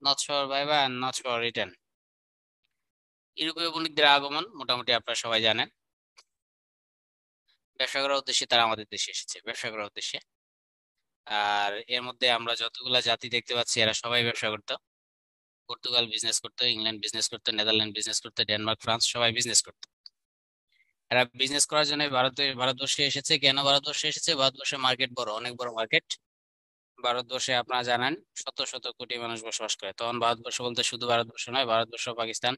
Not for viva and not for return. ইউরোপীয় বণিকদের আগমন মোটামুটি আপনারা সবাই জানেন। ব্যবসা করার উদ্দেশ্যে তারা আমাদের দেশে এসেছে, ব্যবসা করার উদ্দেশ্যে। আর এর মধ্যে আমরা যতগুলা জাতি দেখতে পাচ্ছি এরা সবাই ব্যবসা করতো। পর্তুগাল বিজনেস করতো, ইংল্যান্ড বিজনেস করতো, নেদারল্যান্ড বিজনেস করতো, ডেনমার্ক, ফ্রান্স সবাই বিজনেস করতো। এরা বিজনেস করার জন্য ভারতবর্ষে এসেছে। কেন ভারতবর্ষে এসেছে? ভারতবর্ষের মার্কেট বড়, অনেক বড় মার্কেট। ভারতবর্ষে আপনারা জানেন শত শত কোটি মানুষ বসবাস করে। তখন ভারতবর্ষ বলতে শুধু ভারতবর্ষ নয়, ভারতবর্ষ, পাকিস্তান,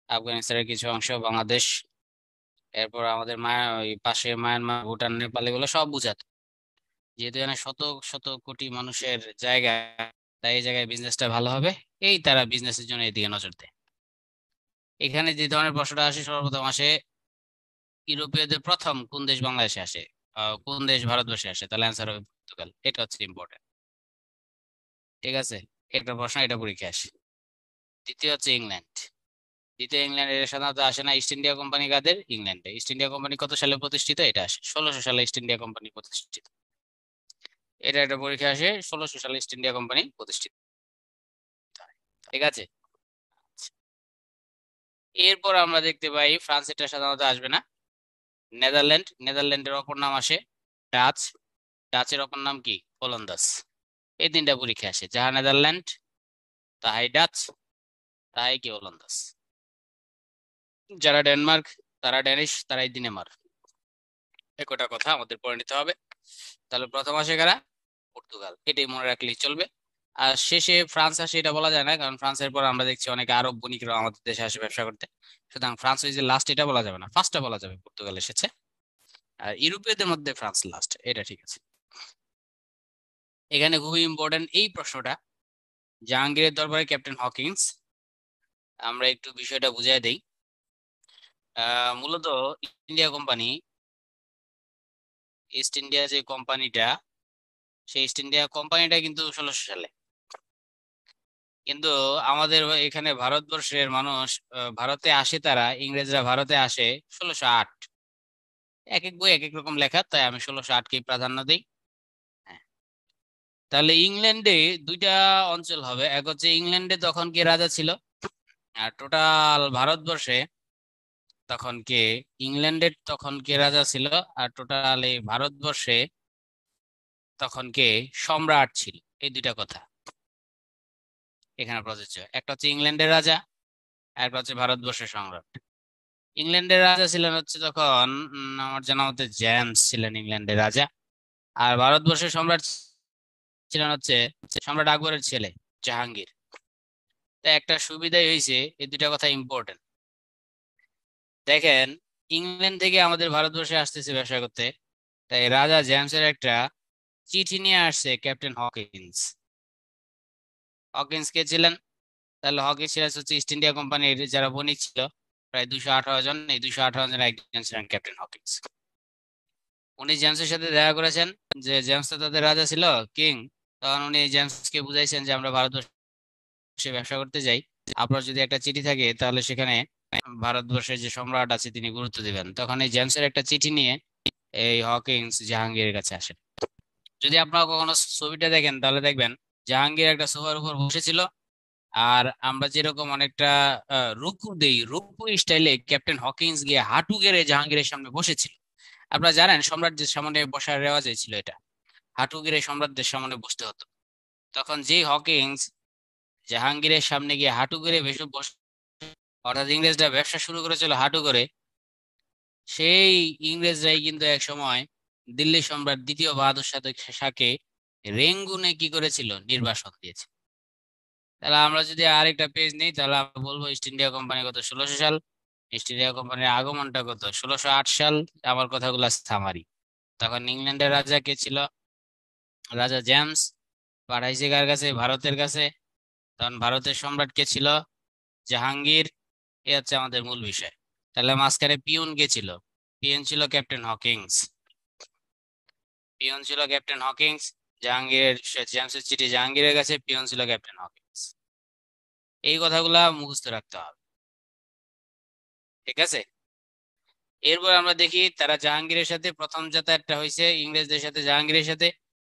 আফগানিস্তানের কিছু অংশ, বাংলাদেশ, এরপর আমাদের ওই পাশে মায়ানমার, ভুটান, নেপাল, এগুলো সব বুঝাতে। যেহেতু এখানে শত শত কোটি মানুষের জায়গা, তাই এই জায়গায় বিজনেসটা ভালো হবে, এই তারা বিজনেসের জন্য এদিকে নজর দেয়। এখানে যে ধরনের প্রশ্নটা আসে, সর্বপ্রথম আসে ইউরোপীয়দের প্রথম কোন দেশ বাংলাদেশে আসে, কোন দেশ ভারতবর্ষে আসে, তাহলে অ্যান্সার হবে পর্তুগাল। এটা হচ্ছে ইম্পর্টেন্ট। ঠিক আছে, একটা প্রশ্ন এটা পরীক্ষা আসে। দ্বিতীয় হচ্ছে ইংল্যান্ড। দ্বিতীয় ইংল্যান্ড, এর সাধারণত আসে না। ইস্ট ইন্ডিয়া কোম্পানি কাদের? ইংল্যান্ডে। ইস্ট ইন্ডিয়া কোম্পানি কত সালে প্রতিষ্ঠিত? এটা আসে 1600 সালে ইস্ট ইন্ডিয়া কোম্পানি প্রতিষ্ঠিত। এটা একটা পরীক্ষা আসে, 1600 সালে ইস্ট ইন্ডিয়া কোম্পানি প্রতিষ্ঠিত হয়। ঠিক আছে। এরপর আমরা দেখতে পাই ফ্রান্স, এটা সাধারণত আসবে না। নেদারল্যান্ড, নেদারল্যান্ডের অপর নাম আসে ডাচ। ডাচের অপর নাম কি? ওলন্দাস। এই তিনটা পরীক্ষা আসে, যাহা নেদারল্যান্ড, তাহাই ডাচ, তাহাই কি ওলন্দাস। যারা ডেনমার্ক, তারা ড্যানিশ, তারাই দিনেমার। একটা কথা আমাদের পড়ে নিতে হবে। তাহলে প্রথম আসে কারা? পর্তুগাল, এটাই মনে রাখলেই চলবে। আর শেষে ফ্রান্স আসে, এটা বলা যায় না, কারণ ফ্রান্সের পর আমরা দেখছি অনেক আরব বণিকরা আমাদের দেশে আসে ব্যবসা করতে। সুতরাং ফ্রান্স ইজ লাস্ট, এটা বলা যাবে না, ফার্স্টটা বলা যাবে পর্তুগাল এসেছে। আর ইউরোপীয়দের মধ্যে ফ্রান্স লাস্ট, এটা ঠিক আছে। এখানে খুবই ইম্পর্টেন্ট এই প্রশ্নটা, জাহাঙ্গীরের দরবারে ক্যাপ্টেন হকিন্স। আমরা একটু বিষয়টা বুঝিয়ে দেই। মূলত ইন্ডিয়া কোম্পানি, ইস্ট ইন্ডিয়া যে কোম্পানিটা, সেই ইস্ট ইন্ডিয়া কোম্পানিটা কিন্তু 1600 সালে। কিন্তু আমাদের এখানে ভারতবর্ষের মানুষ, ভারতে আসে তারা, ইংরেজরা ভারতে আসে 1608। এক এক বই এক এক রকম লেখা, তাই আমি 1608কেই প্রাধান্য দিই। হ্যাঁ। তাহলে ইংল্যান্ডে দুইটা অঞ্চল হবে। এক হচ্ছে ইংল্যান্ডে তখন কে রাজা ছিল, আর টোটাল ভারতবর্ষে তখন কে, ইংল্যান্ডের তখন কে রাজা ছিল, আর টোটাল এই ভারতবর্ষে তখন কে সম্রাট ছিল। এই দুইটা কথা এখানে প্রযোজ্য। একটা হচ্ছে ইংল্যান্ডের রাজা, আর একটা হচ্ছে ভারতবর্ষের সম্রাট। ইংল্যান্ডের রাজা ছিলেন হচ্ছে তখন, আমার জানা মতে জেমস ছিলেন ইংল্যান্ডের রাজা। আর ভারতবর্ষের সম্রাট ছিলেন হচ্ছে সম্রাট আকবরের ছেলে জাহাঙ্গীর। তাই একটা সুবিধাই হয়েছে, এই দুইটা কথা ইম্পর্টেন্ট। দেখেন, ইংল্যান্ড থেকে আমাদের ভারতবর্ষে আসতেছে ব্যবসা করতে, তাই রাজা জেমসের একটা চিঠি নিয়ে আসছে ক্যাপ্টেন হকিন্স। হকিন্স কে ছিলেন? তাহলে হকিন্স ছিলেন হচ্ছে ইস্ট ইন্ডিয়া কোম্পানির যারা বণিক ছিল, প্রায় 218 জন। এই 218 জনের একজন ছিলেন ক্যাপ্টেন হকিন্স। উনি জেমসের সাথে দেখা করেছেন, যে জেমস তো তাদের রাজা ছিল, কিং। তখন উনি জেমসকে বুঝাইছেন যে আমরা ভারতবর্ষে ব্যবসা করতে যাই, আপনার যদি একটা চিঠি থাকে তাহলে সেখানে ভারতবর্ষের যে সম্রাট আছে তিনি গুরুত্ব দিবেন। তখন এই জেমসের একটা চিঠি নিয়ে এই হকিন্স জাহাঙ্গীরের কাছে আসেন। যদি আপনারা কখনো ছবিটা দেখেন তাহলে দেখবেন জাহাঙ্গীর একটা সোফার উপর বসেছিল, আর আমরা যেরকম অনেকটা রুকু দেই, রুকু স্টাইলে ক্যাপ্টেন হকিন্স গিয়ে হাঁটু গেড়ে জাহাঙ্গীরের সামনে বসেছিল। আপনারা জানেন সম্রাটদের সামনে বসার রেওয়াজ ছিল এটা, হাঁটু গেড়ে সম্রাটদের সামনে বসতে হতো। তখন যেই হকিন্স জাহাঙ্গীরের সামনে গিয়ে হাঁটু গেড়ে বেশ বসে, অর্থাৎ ইংরেজরা ব্যবসা শুরু করেছিল হাঁটু করে, সেই ইংরেজরাই কিন্তু এক সময় দিল্লি সম্রাট দ্বিতীয় বাহাদুর শাহকে রেঙ্গুনে কি করেছিল? নির্বাসন দিয়েছিল। তাহলে আমরা যদি আরেকটা পেজ নেই, তাহলে আমরা বলবো ইস্ট ইন্ডিয়া কোম্পানি কত? 1600 সাল। ইস্ট ইন্ডিয়া কোম্পানির আগমনটা কত? 1608 সাল। আমার কথাগুলো সামারি। তখন ইংল্যান্ডের রাজা কে ছিল? রাজা জেমস। পাঠাইছে কার কাছে? ভারতের কাছে। তখন ভারতের সম্রাট কে ছিল? জাহাঙ্গীর। এ হচ্ছে আমাদের মূল বিষয়। তাহলে মাঝখানে পিয়ন কে ছিল? পিয়ন ছিল ক্যাপ্টেন হকিংস। পিয়ন ছিল ক্যাপ্টেন হকিংস। জাহাঙ্গীরের, জেমসের চিঠি জাহাঙ্গীরের কাছে, পিয়ন ছিল ক্যাপ্টেন হকিংস। এই কথাগুলা মুখস্থ রাখতে হবে। ঠিক আছে। এরপর আমরা দেখি তারা জাহাঙ্গীরের সাথে প্রথম যাতায়াতটা হয়েছে ইংরেজদের সাথে, জাহাঙ্গীরের সাথে।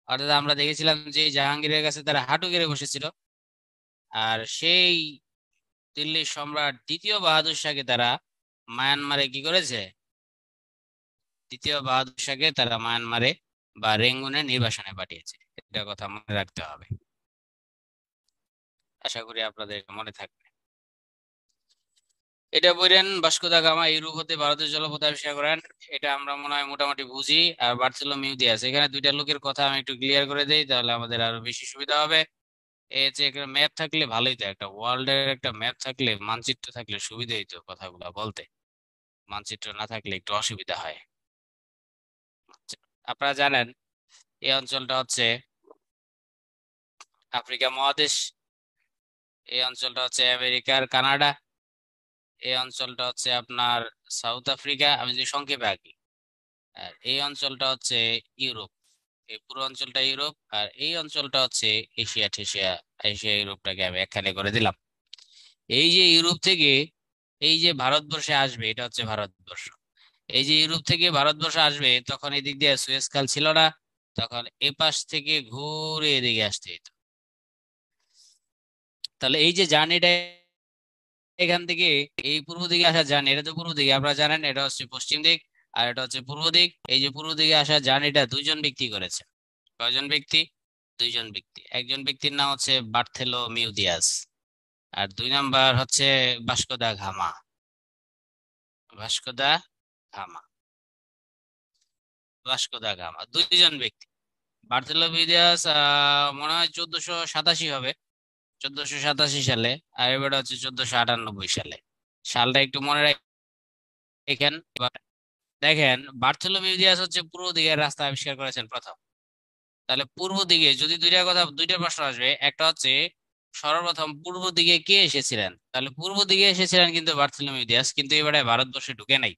অর্থাৎ আমরা দেখেছিলাম যে জাহাঙ্গীরের কাছে তারা হাঁটু গেড়ে বসেছিল। আর সেই দিল্লির সম্রাট দ্বিতীয় বাহাদুর শাহকে তারা মায়ানমারে কি করেছে, দ্বিতীয় বাহাদুর শাহকে তারা মায়ানমারে বা রেঙ্গুনে নির্বাসনে পাঠিয়েছে। এটা কথা মনে রাখতে হবে, আশা করি আপনাদের মনে থাকবে। এটা বললেন ভাস্কো দা গামা ইউরোপ হতে ভারতের জলপথ আবিষ্কার করেন। এটা আমরা মনে হয় মোটামুটি বুঝি। আর বার্থোলোমিউ দিয়াস, এখানে দুইটা লোকের কথা আমি একটু ক্লিয়ার করে দেই, তাহলে আমাদের আরো বেশি সুবিধা হবে। এই যে একটা ম্যাপ থাকলে ভালোই, তো একটা ওয়ার্ল্ডের একটা ম্যাপ থাকলে, মানচিত্র থাকলে সুবিধা হইতো কথাগুলা বলতে। মানচিত্র না থাকলে একটু অসুবিধা হয়। আচ্ছা, আপনারা জানেন এই অঞ্চলটা হচ্ছে আফ্রিকা মহাদেশ, এই অঞ্চলটা হচ্ছে আমেরিকার কানাডা, এই অঞ্চলটা হচ্ছে আপনার সাউথ আফ্রিকা, আমি যদি সংক্ষেপে আঁকি। আর এই অঞ্চলটা হচ্ছে ইউরোপ, এই পুরো অঞ্চলটা ইউরোপ। আর এই অঞ্চলটা হচ্ছে এশিয়া ঠেশিয়া, এশিয়া ইউরোপটাকে আমি একখানে করে দিলাম। এই যে ইউরোপ থেকে এই যে ভারতবর্ষে আসবে, এটা হচ্ছে ভারতবর্ষ। এই যে ইউরোপ থেকে ভারতবর্ষ আসবে, তখন এদিক দিয়ে সুয়েজ খাল ছিল না, তখন এ পাশ থেকে ঘুরে এদিকে আসতে হতো। তাহলে এই যে জার্নিটা এখান থেকে এই পূর্ব দিকে আসা জার্নি, এটা তো পূর্ব দিকে আপনারা জানেন, এটা হচ্ছে পশ্চিম দিক আর এটা হচ্ছে পূর্ব দিক। এই যে পূর্ব দিকে আসা জার্নিটা দুইজন ব্যক্তি করেছে। কয়জন ব্যক্তি? দুইজন ব্যক্তি। একজন ব্যক্তির নাম হচ্ছে বার্থেলো মিউদিয়াস, আর দুই নাম্বার হচ্ছে Vasco da Gama. Vasco da Gama, Vasco da Gama, দুইজন ব্যক্তি। বার্থেলো মিউদিয়াস মনে হয় 1487 হবে, 1487 সালে। আর এবারে হচ্ছে 1498 সালে। সালটা একটু মনে রাখেন। দেখেন, বার্থোলোমিউ দিয়াস হচ্ছে পূর্ব দিকের রাস্তা আবিষ্কার করেছেন প্রথম। তাহলে পূর্ব দিকে যদি দুইটা প্রশ্ন আসবে, একটা হচ্ছে সর্বপ্রথম পূর্ব দিকে কে এসেছিলেন, তাহলে পূর্ব দিকে এসেছিলেন কিন্তু বার্থোলোমিউ দিয়াস, কিন্তু এবারে ভারতবর্ষে ঢুকে নাই।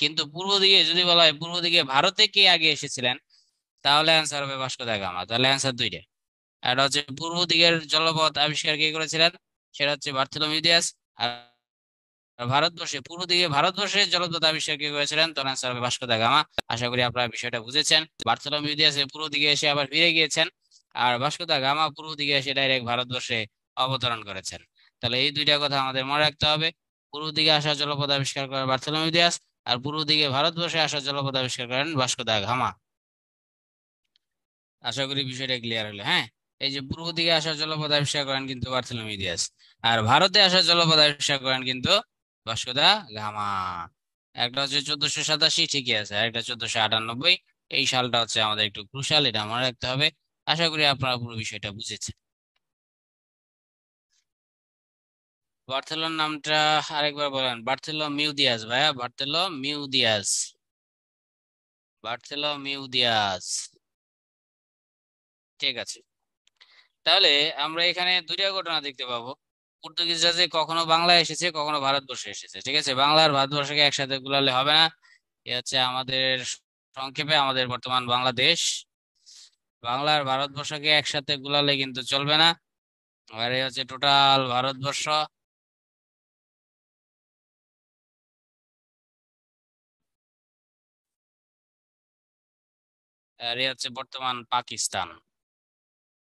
কিন্তু পূর্ব দিকে যদি বলা হয় পূর্ব দিকে ভারতে কে আগে এসেছিলেন, তাহলে অ্যান্সার হবে ভাস্কো দা গামা। তাহলে অ্যান্সার দুইটা। একটা হচ্ছে পূর্ব দিকের জলপথ আবিষ্কার কে করেছিলেন, সেটা হচ্ছে বার্থোলোমিউ দিয়াস। আর ভারতবর্ষে জলপথ আবিষ্কার কে করেছিলেন, তখন অ্যান্সার হবে ভাস্কো দা গামা। আশা করি আপনারা বিষয়টা বুঝেছেন। বার্থোলোমিউ দিয়াস পূর্ব দিকে এসে আবার ফিরে গিয়েছেন, আর ভাস্কো দা গামা পূর্ব দিকে এসে ডাইরেক্ট ভারতবর্ষে অবতরণ করেছেন। তাহলে এই দুইটা কথা আমাদের মনে রাখতে হবে। পূর্ব দিকে আসা জলপথ আবিষ্কার করেন বার্থোলোমিউ দিয়াস, আর পূর্ব দিকে ভারতবর্ষে আসা জলপথ আবিষ্কার করেন ভাস্কো দা গামা। আশা করি বিষয়টা ক্লিয়ার হলো। হ্যাঁ, এই যে পূর্ব দিকে আসা জলপথ আবিষ্কার করেন কিন্তু বার্থোলোমিউ দিয়াস, আর ভারতে আসা জলপথ আবিষ্কার করেন কিন্তু ভাস্কো দা গামা। একটা হচ্ছে 1487, ঠিকই আছে, আর একটা 1498। এই সালটা হচ্ছে আমাদের একটু ক্রুশাল, এটা মনে রাখতে হবে। আশা করি আপনারা পুরো বিষয়টা বুঝেছেন। বার্থেলোর নামটা আরেকবার বলেন। বার্থেলো মিউদিয়াস ভাইয়া, বার্থেলো মিউদিয়াস, বার্থেলো মিউদিয়াস। ঠিক আছে, তাহলে আমরা এখানে দুইটা ঘটনা দেখতে পাবো। পর্তুগিজরা যে কখনো বাংলায় এসেছে, কখনো ভারতবর্ষে এসেছে। ঠিক আছে, বাংলা আর ভারতবর্ষকে একসাথে গুলালে হবে না। এ হচ্ছে আমাদের সংক্ষেপে আমাদের বর্তমান বাংলাদেশ। বাংলা আর ভারতবর্ষকে একসাথে গুলালে কিন্তু চলবে না। আর এই হচ্ছে টোটাল ভারতবর্ষ। আর এই হচ্ছে বর্তমান পাকিস্তান।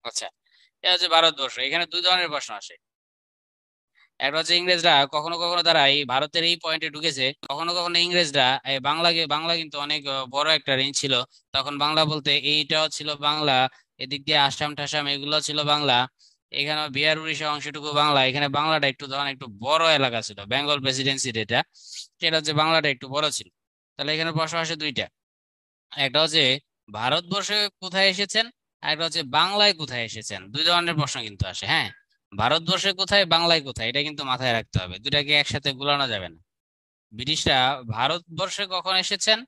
আচ্ছা, এটা হচ্ছে ভারতবর্ষ। এখানে দুই ধরনের প্রশ্ন আসে। একটা হচ্ছে ইংরেজরা কখনো কখনো তারা এই ভারতের এই পয়েন্টে ঢুকেছে, কখনো কখনো ইংরেজরা এই বাংলা কিন্তু অনেক বড় একটা রেঞ্জ ছিল। তখন বাংলা বলতে এইটাও ছিল বাংলা, এদিক দিয়ে আসাম টাসাম এগুলো ছিল বাংলা, এখানে বিহার উড়িষ্যা অংশটুকু বাংলা। এখানে বাংলাটা একটু তখন একটু বড় এলাকা ছিল, বেঙ্গল প্রেসিডেন্সির এটা, সেটা হচ্ছে বাংলাটা একটু বড় ছিল। তাহলে এখানে প্রশ্ন আসে দুইটা। একটা হচ্ছে ভারতবর্ষে কোথায় এসেছেন, আর একটা হচ্ছে বাংলায় কোথায় এসেছেন। দুই ধরনের প্রশ্ন কিন্তু আসে। হ্যাঁ, ভারতবর্ষে কোথায় বাংলায় কোথায়, এটা কিন্তু মাথায় রাখতে হবে, দুটাকে একসাথে গুলানো যাবে না। ব্রিটিশরা ভারতবর্ষে কখন এসেছেন,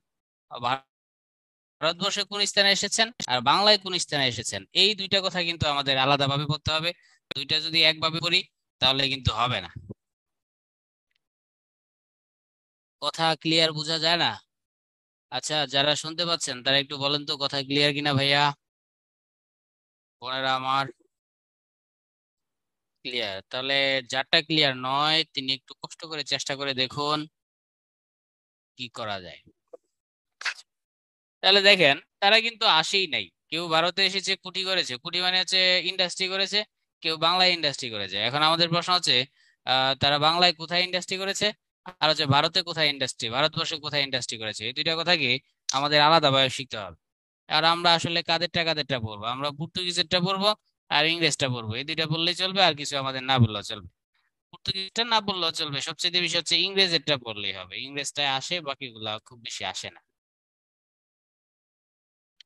ভারতবর্ষে কোন স্থানে এসেছেন, আর বাংলায় কোন স্থানে এসেছেন, এই দুইটা কথা কিন্তু আমাদের আলাদাভাবে পড়তে হবে। দুইটা যদি একভাবে পড়ি তাহলে কিন্তু হবে না। কথা ক্লিয়ার বোঝা যায় না? আচ্ছা, যারা শুনতে পাচ্ছেন তারা একটু বলেন তো কথা ক্লিয়ার কিনা ভাইয়া, বোনেরা আমার। ক্লিয়ার? তাহলে যারটা ক্লিয়ার নয় তিনি একটু কষ্ট করে চেষ্টা করে দেখুন কি করা যায়। তাহলে দেখেন, তারা কিন্তু আসেই নাই। কেউ ভারতে এসেছে কুটি করেছে, কুটি মানে হচ্ছে ইন্ডাস্ট্রি করেছে, কেউ বাংলায় ইন্ডাস্ট্রি করেছে। এখন আমাদের প্রশ্ন হচ্ছে তারা বাংলায় কোথায় ইন্ডাস্ট্রি করেছে, আর হচ্ছে ভারতে কোথায় ইন্ডাস্ট্রি, ভারতবর্ষে কোথায় ইন্ডাস্ট্রি করেছে, এই দুইটা কথা কি আমাদের আলাদাভাবে শিখতে হবে। আর আমরা আসলে কাদেরটা কাদেরটা পড়বো, আমরা পর্তুগিজেরটা পড়বো আর ইংরেজটা পড়বো, এই দুইটা বললেই চলবে, আর কিছু আমাদের না বললেও চলবে। পর্তুগিজটা না বললেও চলবে, সবচেয়ে বেশি হচ্ছে ইংরেজেরটা পড়লেই হবে, ইংরেজটায় আসে, বাকিগুলা খুব বেশি আসে না,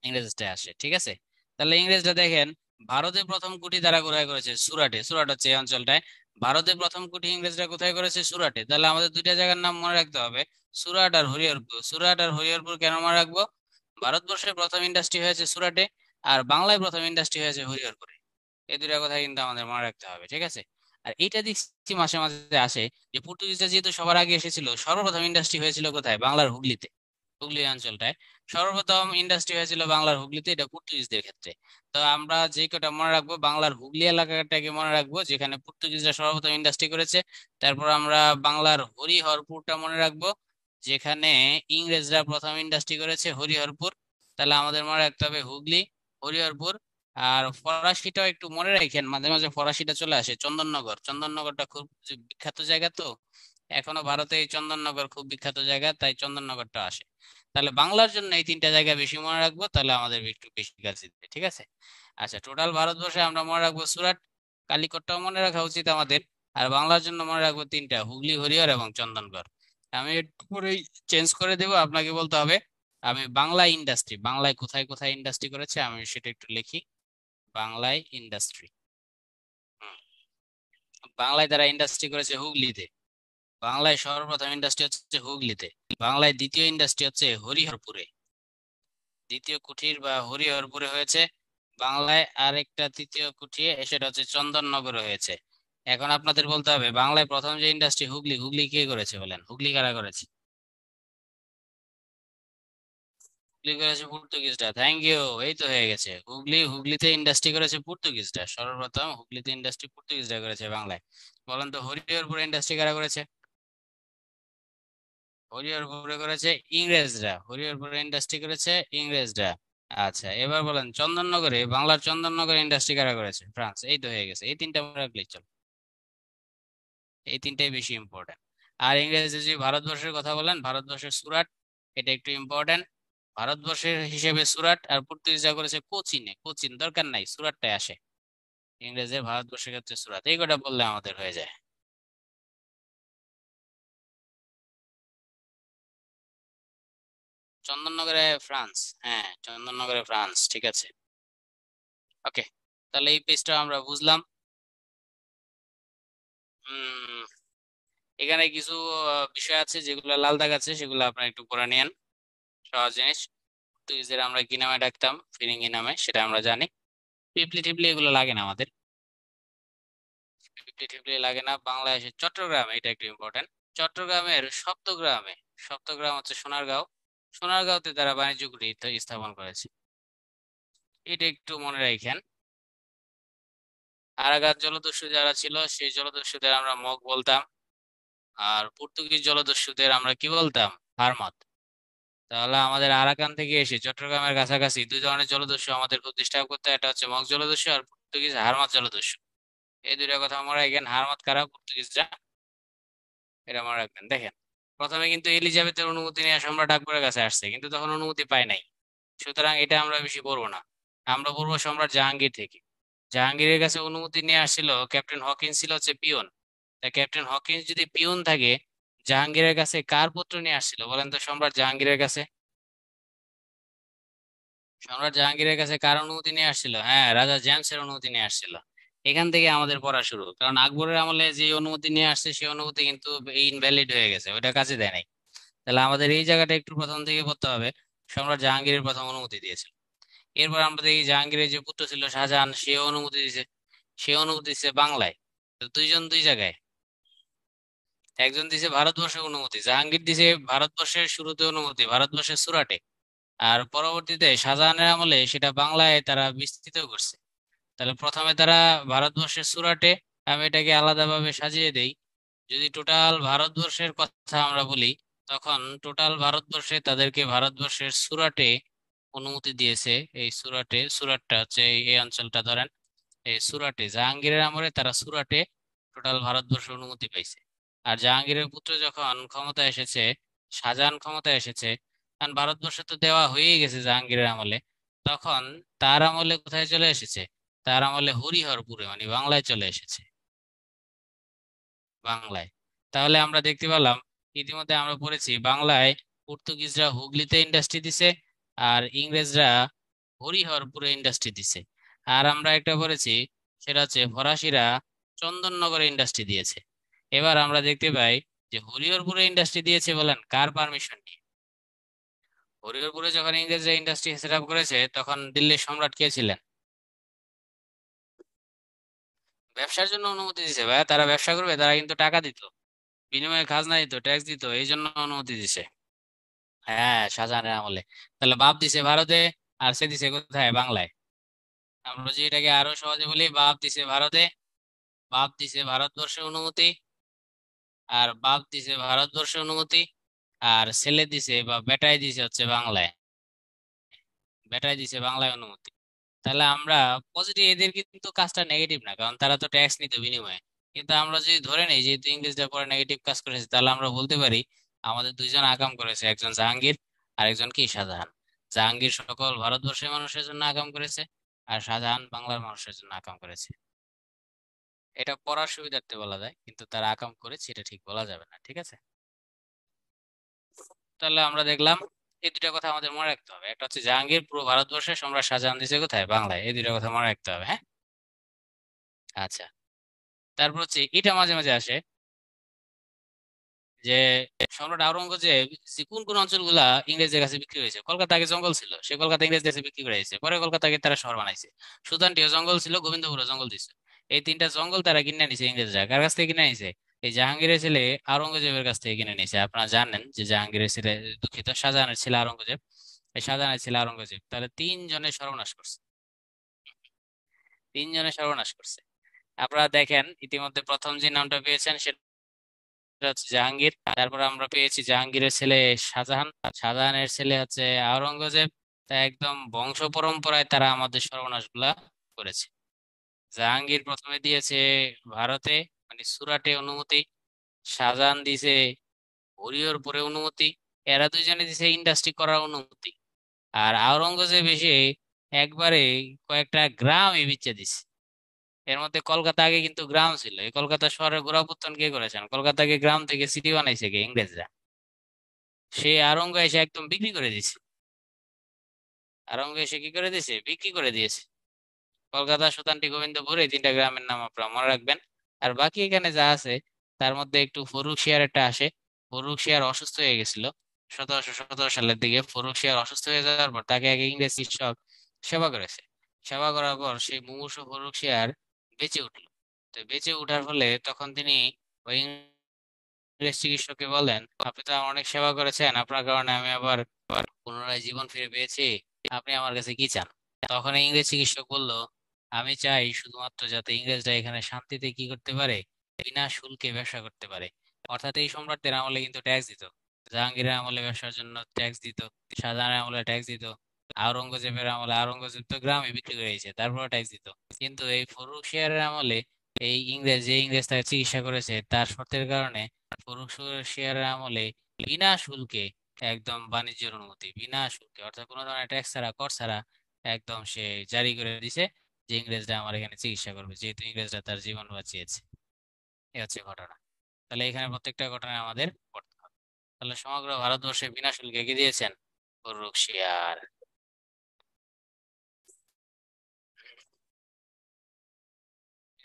ইংরেজটায় আসে। ঠিক আছে, তাহলে ইংরেজটা দেখেন, ভারতে প্রথম কুঠি তারা কোথায় করেছে? সুরাটে। সুরাট হচ্ছে এই অঞ্চলটায়। ভারতে প্রথম কুঠি ইংরেজরা কোথায় করেছে? সুরাটে। তাহলে আমাদের দুইটা জায়গার নাম মনে রাখতে হবে, সুরাট আর হরিহরপুর। সুরাট আর হরিহরপুর কেন মনে রাখবো? ভারতবর্ষের প্রথম ইন্ডাস্ট্রি হয়েছে সুরাটে, আর বাংলায় প্রথম ইন্ডাস্ট্রি হয়েছে হরিহরপুরে। এই দুইটা কথা কিন্তু আমাদের মনে রাখতে হবে, ঠিক আছে? আর এইটা দেখছি মাঝে মাঝে আসে যে পর্তুগিজরা যেহেতু সবার আগে এসেছিল, সর্বপ্রথম ইন্ডাস্ট্রি হয়েছিল কোথায়? বাংলার হুগলিতে, হুগলি অঞ্চলটায় সর্বপ্রথম ইন্ডাস্ট্রি হয়েছিল বাংলার হুগলিতে, এটা পর্তুগিজদের ক্ষেত্রে। তো আমরা যে কটা মনে রাখবো, বাংলার হুগলি এলাকাটাকে মনে রাখবো যেখানে পর্তুগিজরা সর্বপ্রথম ইন্ডাস্ট্রি করেছে। তারপর আমরা বাংলার হরিহরপুরটা মনে রাখবো, যেখানে ইংরেজরা প্রথম ইন্ডাস্ট্রি করেছে, হরিহরপুর। তাহলে আমাদের মনে রাখতে হবে হুগলি, হরিহরপুর। আর ফরাসিটাও একটু মনে রাখেন, মাঝে মাঝে ফরাসিটা চলে আসে, চন্দননগর। চন্দননগরটা খুব বিখ্যাত জায়গা, তো এখনো ভারতে এই চন্দননগর খুব বিখ্যাত জায়গা, তাই চন্দননগরটা আসে। তাহলে বাংলার জন্য এই তিনটা জায়গা বেশি মনে রাখবো, তাহলে আমাদের একটু বেশি কাছে দিবে, ঠিক আছে? আচ্ছা, টোটাল ভারতবর্ষে আমরা মনে রাখবো সুরাট, কালিকটটাও মনে রাখা উচিত আমাদের। আর বাংলার জন্য মনে রাখবো তিনটা, হুগলি, হরিহর এবং চন্দননগর। আমি একটু পরেই চেঞ্জ করে দেবো, আপনাকে বলতে হবে আমি বাংলা ইন্ডাস্ট্রি, বাংলায় কোথায় কোথায় ইন্ডাস্ট্রি করেছে আমি সেটা একটু লিখি। বাংলায় ইন্ডাস্ট্রি, বাংলায় তারা ইন্ডাস্ট্রি করেছে হুগলিতে, বাংলায় সর্বপ্রথম ইন্ডাস্ট্রি হচ্ছে হুগলিতে। বাংলায় দ্বিতীয় ইন্ডাস্ট্রি হচ্ছে হরিহরপুরে, দ্বিতীয় কুঠির বা হরিহরপুরে হয়েছে। বাংলায় আরেকটা তৃতীয় কুঠি, সেটা হচ্ছে চন্দননগরে হয়েছে। এখন আপনাদের বলতে হবে বাংলায় প্রথম যে ইন্ডাস্ট্রি হুগলি, হুগলি কে করেছে বলেন, হুগলি কারা করেছে? হুগলি করেছে পর্তুগিজরা, থ্যাংক ইউ, এই তো হয়ে গেছে। হুগলি, হুগলিতে ইন্ডাস্ট্রি করেছে পর্তুগিজরা, সর্বপ্রথম হুগলিতে ইন্ডাস্ট্রি পর্তুগিজরা করেছে বাংলায়। বলেন তো হরিহরপুরে ইন্ডাস্ট্রি কারা করেছে? হরিহরপুরে করেছে ইংরেজরা, হরিহরপুরে ইন্ডাস্ট্রি করেছে ইংরেজরা। আচ্ছা, এবার বলেন চন্দননগরে, বাংলার চন্দননগরে ইন্ডাস্ট্রি কারা করেছে? ফ্রান্স। এই তো হয়ে গেছে, এই তিনটা মনে রাখলেই চল, এই তিনটাই বেশি ইম্পর্টেন্ট। আর ইংরেজি যদি ভারতবর্ষের কথা বলেন, ভারতবর্ষের সুরাট, এটা একটু ইম্পর্টেন্ট। ভারতবর্ষের হিসেবে সুরাট, আর পর্তুগিজরা করেছে কোচিনে, কোচিন দরকার নাই, সুরাটটাই আসে। ইংরেজের ভারতবর্ষের ক্ষেত্রে সুরাট, এই কটা বললে আমাদের হয়ে যায়। চন্দননগরে ফ্রান্স, হ্যাঁ চন্দননগরে ফ্রান্স, ঠিক আছে। ওকে, তাহলে এই পেজটা আমরা বুঝলাম। উম এখানে কিছু বিষয় আছে যেগুলো লাল দাগ আছে, সেগুলো আপনারা একটু পড়ে নিয়েন, সহজ জিনিস। পর্তুগিজের আমরা কি নামে ডাকতাম? ফিরিঙ্গি নামে, সেটা আমরা জানি। পিপলি টিপলি এগুলো লাগে না আমাদের, পিপলি টিপলি লাগে না। বাংলাদেশে চট্টগ্রাম, এটা একটু ইম্পর্টেন্ট। চট্টগ্রামের সপ্তগ্রামে, সপ্তগ্রাম হচ্ছে সোনারগাঁও, সোনারগাঁওতে তারা বাণিজ্য কুঠি স্থাপন করেছে, এটা একটু মনে রাখেন। আরাকান জলদস্যু যারা ছিল, সেই জলদস্যুদের আমরা মগ বলতাম, আর পর্তুগিজ জলদস্যুদের আমরা কি বলতাম? হারমাত। তাহলে আমাদের আরাকান থেকে এসে চট্টগ্রামের কাছাকাছি দুই ধরনের জলদস্যু আমাদের খুব ডিস্টার্ব করতে হয়, একটা হচ্ছে মগ জলদস্যু আর পর্তুগিজ হারমাত জলদস্যু। এই দুইটা কথা মনে রাখেন, হারমাত কারা? পর্তুগিজরা, এটা মনে রাখবেন। দেখেন, প্রথমে কিন্তু এলিজাবেথের অনুমতি নিয়ে সম্রাট আকবরের কাছে আসছে, কিন্তু তখন অনুমতি পায় নাই, সুতরাং এটা আমরা বেশি পড়বো না। আমরা পড়বো সম্রাট জাহাঙ্গীর থেকে। জাহাঙ্গীরের কাছে অনুমতি নিয়ে আসছিল, ক্যাপ্টেন হকিন্স ছিল হচ্ছে পিয়ন। তা ক্যাপ্টেন হকিন্স যদি পিয়ন থাকে, জাহাঙ্গীরের কাছে কার পত্র নিয়ে আসছিল বলেন তো? সম্রাট জাহাঙ্গীরের কাছে, সম্রাট জাহাঙ্গীরের কাছে কার অনুমতি নিয়ে আসছিল? হ্যাঁ, রাজা জেমসের অনুমতি নিয়ে আসছিল। এখান থেকে আমাদের পড়া শুরু, কারণ আকবরের আমলে যে অনুমতি নিয়ে আসছে সেই অনুমতি কিন্তু ইনভ্যালিড হয়ে গেছে, ওটা কাজে দেয় নাই। তাহলে আমাদের এই জায়গাটা একটু প্রথম থেকে পড়তে হবে, সম্রাট জাহাঙ্গীরের প্রথম অনুমতি দিয়েছিল। এরপর আমরা দেখি জাহাঙ্গীরের যে পুত্র ছিল শাহজাহান, সে অনুমতি দিয়েছে, সে অনুমতি দিচ্ছে বাংলায়। তো দুইজন দুই জায়গায়, একজন দিছে ভারতবর্ষে অনুমতি, জাহাঙ্গীর দিছে ভারতবর্ষের শুরুতে অনুমতি, ভারতবর্ষের সুরাটে। আর পরবর্তীতে শাহজাহানের আমলে সেটা বাংলায় তারা বিস্তৃত করছে। তাহলে প্রথমে তারা ভারতবর্ষের সুরাটে, আমি এটাকে আলাদাভাবে সাজিয়ে দেই। যদি টোটাল ভারতবর্ষের কথা আমরা বলি, তখন টোটাল ভারতবর্ষে তাদেরকে ভারতবর্ষের সুরাটে অনুমতি দিয়েছে। এই সুরাটে, সুরাটটা হচ্ছে এই এই অঞ্চলটা ধরেন, এই সুরাটে, জাহাঙ্গীরের আমলে তারা সুরাটে টোটাল ভারতবর্ষ অনুমতি পাইছে। আর জাহাঙ্গীরের পুত্র যখন ক্ষমতায় এসেছে, শাহজাহান ক্ষমতায় এসেছে, কারণ ভারতবর্ষ তো দেওয়া হয়েই গেছে জাহাঙ্গীরের আমলে, তখন তার আমলে কোথায় চলে এসেছে? তার আমলে হরিহরপুরে, মানে বাংলায় চলে এসেছে, বাংলায়। তাহলে আমরা দেখতে পেলাম, ইতিমধ্যে আমরা পড়েছি বাংলায় পর্তুগিজরা হুগলিতে ইন্ডাস্ট্রি দিছে, আর ইংরেজরা হরিহরপুরে ইন্ডাস্ট্রি দিছে। আর আমরা একটা পড়েছি, সেটা হচ্ছে ফরাসিরা চন্দননগরে ইন্ডাস্ট্রি দিয়েছে। এবার আমরা দেখতে পাই যে হরিহরপুরে ইন্ডাস্ট্রি দিয়েছে বলেন কার পারমিশন নিয়ে? হরিহরপুরে যখন ইংরেজরা ইন্ডাস্ট্রি সেট আপ করেছে, তখন দিল্লির সম্রাট কে ছিলেন? ব্যবসার জন্য অনুমতি দিছে ভাই, তারা ব্যবসা করবে, তারা কিন্তু টাকা দিত, বিনিময়ে খাজনা দিত, ট্যাক্স দিত, এই জন্য অনুমতি দিছে। হ্যাঁ, শাহজাহানের আমলে। তাহলে বাপ দিছে ভারতে, আর সে দিছে কোথায়? বাংলায়। আমরা যদি এটাকে আরো সহজে বলি, বাপ দিছে ভারতে, বাপ দিছে ভারতবর্ষে অনুমতি, আর বাপ দিছে ভারতবর্ষে অনুমতি, আর ছেলে দিছে বা বেটাই দিছে হচ্ছে বাংলায়, বেটাই দিছে বাংলায় অনুমতি। তাহলে আমরা পজিটিভ, এদের কিন্তু কাজটা নেগেটিভ না, কারণ তারা তো ট্যাক্স নিত বিনিময়ে। কিন্তু আমরা যদি ধরে নেই যেহেতু ইংরেজরা পরে নেগেটিভ কাজ করেছে, তাহলে আমরা বলতে পারি আমাদের দুইজন আকাম করেছে, একজন জাহাঙ্গীর আর একজন কি শাহজাহান। জাহাঙ্গীর সকল ভারতবর্ষের মানুষের জন্য আকাম করেছে, আর শাহজাহান বাংলার মানুষের জন্য আকাম করেছে। এটা পড়ার সুবিধার্থে বলা যায়, কিন্তু তারা আকাম করেছে এটা ঠিক বলা যাবে না, ঠিক আছে? তাহলে আমরা দেখলাম এই দুটা কথা আমাদের মনে রাখতে হবে, একটা হচ্ছে জাহাঙ্গীর পুরো ভারতবর্ষে, সম্রাট শাহজাহান দিছে কোথায়? বাংলায়। এই দুটা কথা মনে রাখতে হবে, হ্যাঁ। আচ্ছা, তারপর হচ্ছে এটা মাঝে মাঝে আসে যে সম্রাট আওরঙ্গজেব যে কোন কোন অঞ্চলগুলা ইংরেজদের কাছে বিক্রি হয়েছে। কলকাতা আগে জঙ্গল ছিল, সে কলকাতা ইংরেজদের কাছে বিক্রি করে দিয়েছে, পরে কলকাতাকে তারা শহর বানাইছে। সুলতানটিও জঙ্গল ছিল, গোবিন্দপুরও জঙ্গল দিছে। এই তিনটা জঙ্গল তারা কিনে নিছে ইংরেজরা। কার কাছ থেকে কিনে নিছে? এই জাহাঙ্গীরের ছেলে আওরঙ্গজেবের কাছ থেকে কিনে নিছে। আপনারা জানেন যে জাহাঙ্গীরের ছেলে, দুঃখিত, শাহজাহানের ছেলে আওরঙ্গজেব, এই শাহজাহানের ছেলে আওরঙ্গজেব, তাহলে তিনজনের সর্বনাশ করছে, তিনজনের সর্বনাশ করছে। আপনারা দেখেন ইতিমধ্যে প্রথম যে নামটা পেয়েছেন সেটা হচ্ছে জাহাঙ্গীর, তারপর আমরা পেয়েছি জাহাঙ্গীরের ছেলে শাহজাহান, শাহজাহানের ছেলে হচ্ছে আওরঙ্গজেব। তা একদম বংশ পরম্পরায় তারা আমাদের সর্বনাশ গুলা করেছে। জাহাঙ্গীর প্রথমে দিয়েছে ভারতে, মানে সুরাটে অনুমতি, শাহজাহান দিছে হরিহরপুরে অনুমতি, এরা দুইজনে দিছে ইন্ডাস্ট্রি করার অনুমতি। আর আওরঙ্গজেব এসে একবারে কয়েকটা গ্রামই বিচ্ছে দিছে। এর মধ্যে কলকাতা আগে কিন্তু গ্রাম ছিল, এই কলকাতা শহরের গোড়াপত্তন কে করেছেন? কলকাতাকে গ্রাম থেকে সিটি বানাইছে কে? ইংরেজরা। সে আরঙ্গ এসে একদম বিক্রি করে দিয়েছে, আরঙ্গ এসে কি করে দিয়েছে? বিক্রি করে দিয়েছে। কলকাতা, সুতান্টি, গোবিন্দপুর, এই তিনটা গ্রামের নাম আপনারা মনে রাখবেন। আর বাকি এখানে যা আছে তার মধ্যে একটু ফরুক শিয়ার একটা আসে। ফরুক শিয়ার অসুস্থ হয়ে গেছিল 1717 সালের দিকে। ফরুক শিয়ার অসুস্থ হয়ে যাওয়ার পর তাকে আগে ইংরেজ চিকিৎসক সেবা করেছে। সেবা করার পর সেই মুমূর্ষু ফরুক শিয়ার বেঁচে উঠলো। তো বেঁচে উঠার ফলে তখন তিনি ওই ইংরেজ চিকিৎসককে বলেন, আপনি তো আমার অনেক সেবা করেছেন, আপনার কারণে আমি আবার পুনরায় জীবন ফিরে পেয়েছি, আপনি আমার কাছে কি চান? তখন এই ইংরেজ চিকিৎসক বলল, আমি চাই শুধুমাত্র যাতে ইংরেজরা এখানে শান্তিতে কি করতে পারে, বিনা শুল্কে ব্যবসা করতে পারে। অর্থাৎ এই সম্রাটদের আমলে কিন্তু ট্যাক্স দিত, জাহাঙ্গীরের আমলে ব্যবসার জন্য ট্যাক্স দিত, শাহজাহানের আমলে ট্যাক্স দিত, আওরঙ্গজেবের আমলে, আওরঙ্গজেব তো গ্রামে বিক্রি করে দিয়েছে, তারপরে ট্যাক্স দিত। কিন্তু এই ফরুক শিয়ারের আমলে এই ইংরেজ, যে ইংরেজ তাকে চিকিৎসা করেছে, তার শর্তের কারণে ফরুক শিয়ারের আমলে বিনা শুল্কে একদম বাণিজ্যের অনুমতি, বিনা শুল্কে, অর্থাৎ কোনো ধরনের ট্যাক্স ছাড়া, কর ছাড়া একদম সে জারি করে দিছে যে ইংরেজরা আমার এখানে চিকিৎসা করবে, যেহেতু ইংরেজরা তার জীবন বাঁচিয়েছে। এ হচ্ছে ঘটনা। তাহলে এখানে প্রত্যেকটা ঘটনা আমাদের পড়তে হবে। তাহলে সমগ্র ভারতবর্ষে বিনা শুল্কে কি দিয়েছেন? ফরুক শিয়ার।